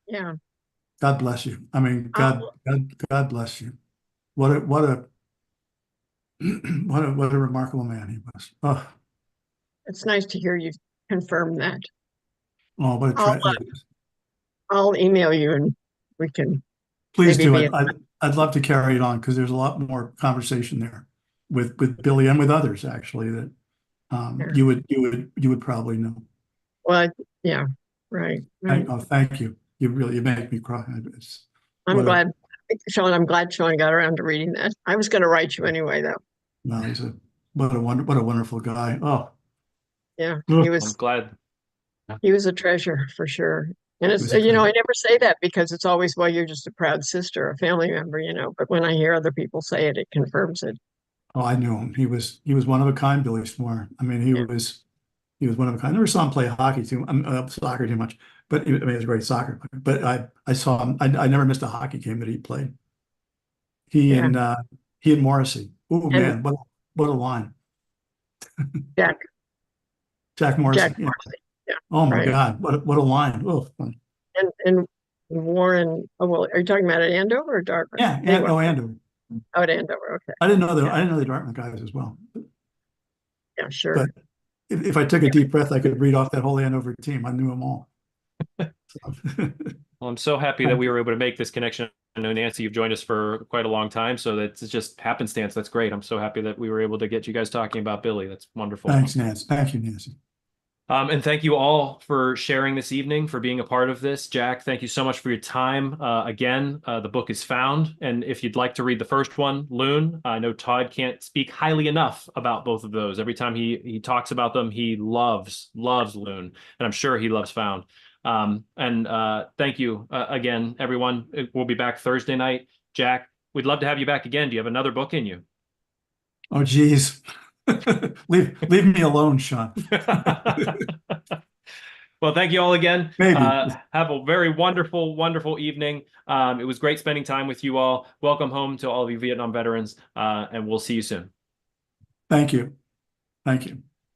Yeah. God bless you. I mean, God bless you. What a remarkable man he was. Oh, It's nice to hear you confirm that. oh, what a tragedy. I'll email you and we can. Please do maybe it. I'd love to carry it on because there's a lot more conversation there with Billy and with others actually that Sure. you would probably know. Well, yeah, right. Oh, thank you. You make me cry. I'm glad, Sean got around to reading that. I was going to write you anyway, though. No, what a wonderful guy. Oh, yeah, Ugh. he was. I'm glad. He was a treasure for sure. And it's, I never say that because it's always, well, you're just a proud sister, a family member, but when I hear other people say it, it confirms it. Oh, I knew him. He was one of a kind, Billy Smoore. I mean, he was one of a kind. I never saw him play soccer too much, but he was a great soccer player. But I saw him. I never missed a hockey game that he played. He and Morrissey. Oh man, what a line. Jack Morrissey. Yeah. Yeah. Oh my God, what a line. Oh. And Warren. Oh well, are you talking about at Andover or Dartmouth? Yeah, anyway. Andover. Oh, at Andover. Okay. I didn't know the Dartmouth guys as well. Yeah, sure. But if I took a deep breath, I could read off that whole Andover team. I knew them all. Well, I'm so happy that we were able to make this connection. I know, Nancy, you've joined us for quite a long time, so that's just happenstance. That's great. I'm so happy that we were able to get you guys talking about Billy. That's wonderful. Thanks, Nancy. Thank you, Nancy. And thank you all for sharing this evening, for being a part of this. Jack, thank you so much for your time. Again, the book is found. And if you'd like to read the first one, Loon, I know Todd can't speak highly enough about both of those. Every time he talks about them, he loves Loon. And I'm sure he loves Found. Thank you again, everyone. We'll be back Thursday night. Jack, we'd love to have you back again. Do you have another book in you? Oh, geez. leave me alone, Sean. Well, thank you all again. Maybe. Have a very wonderful, wonderful evening. It was great spending time with you all. Welcome home to all of you Vietnam veterans, and we'll see you soon. Thank you. Thank you.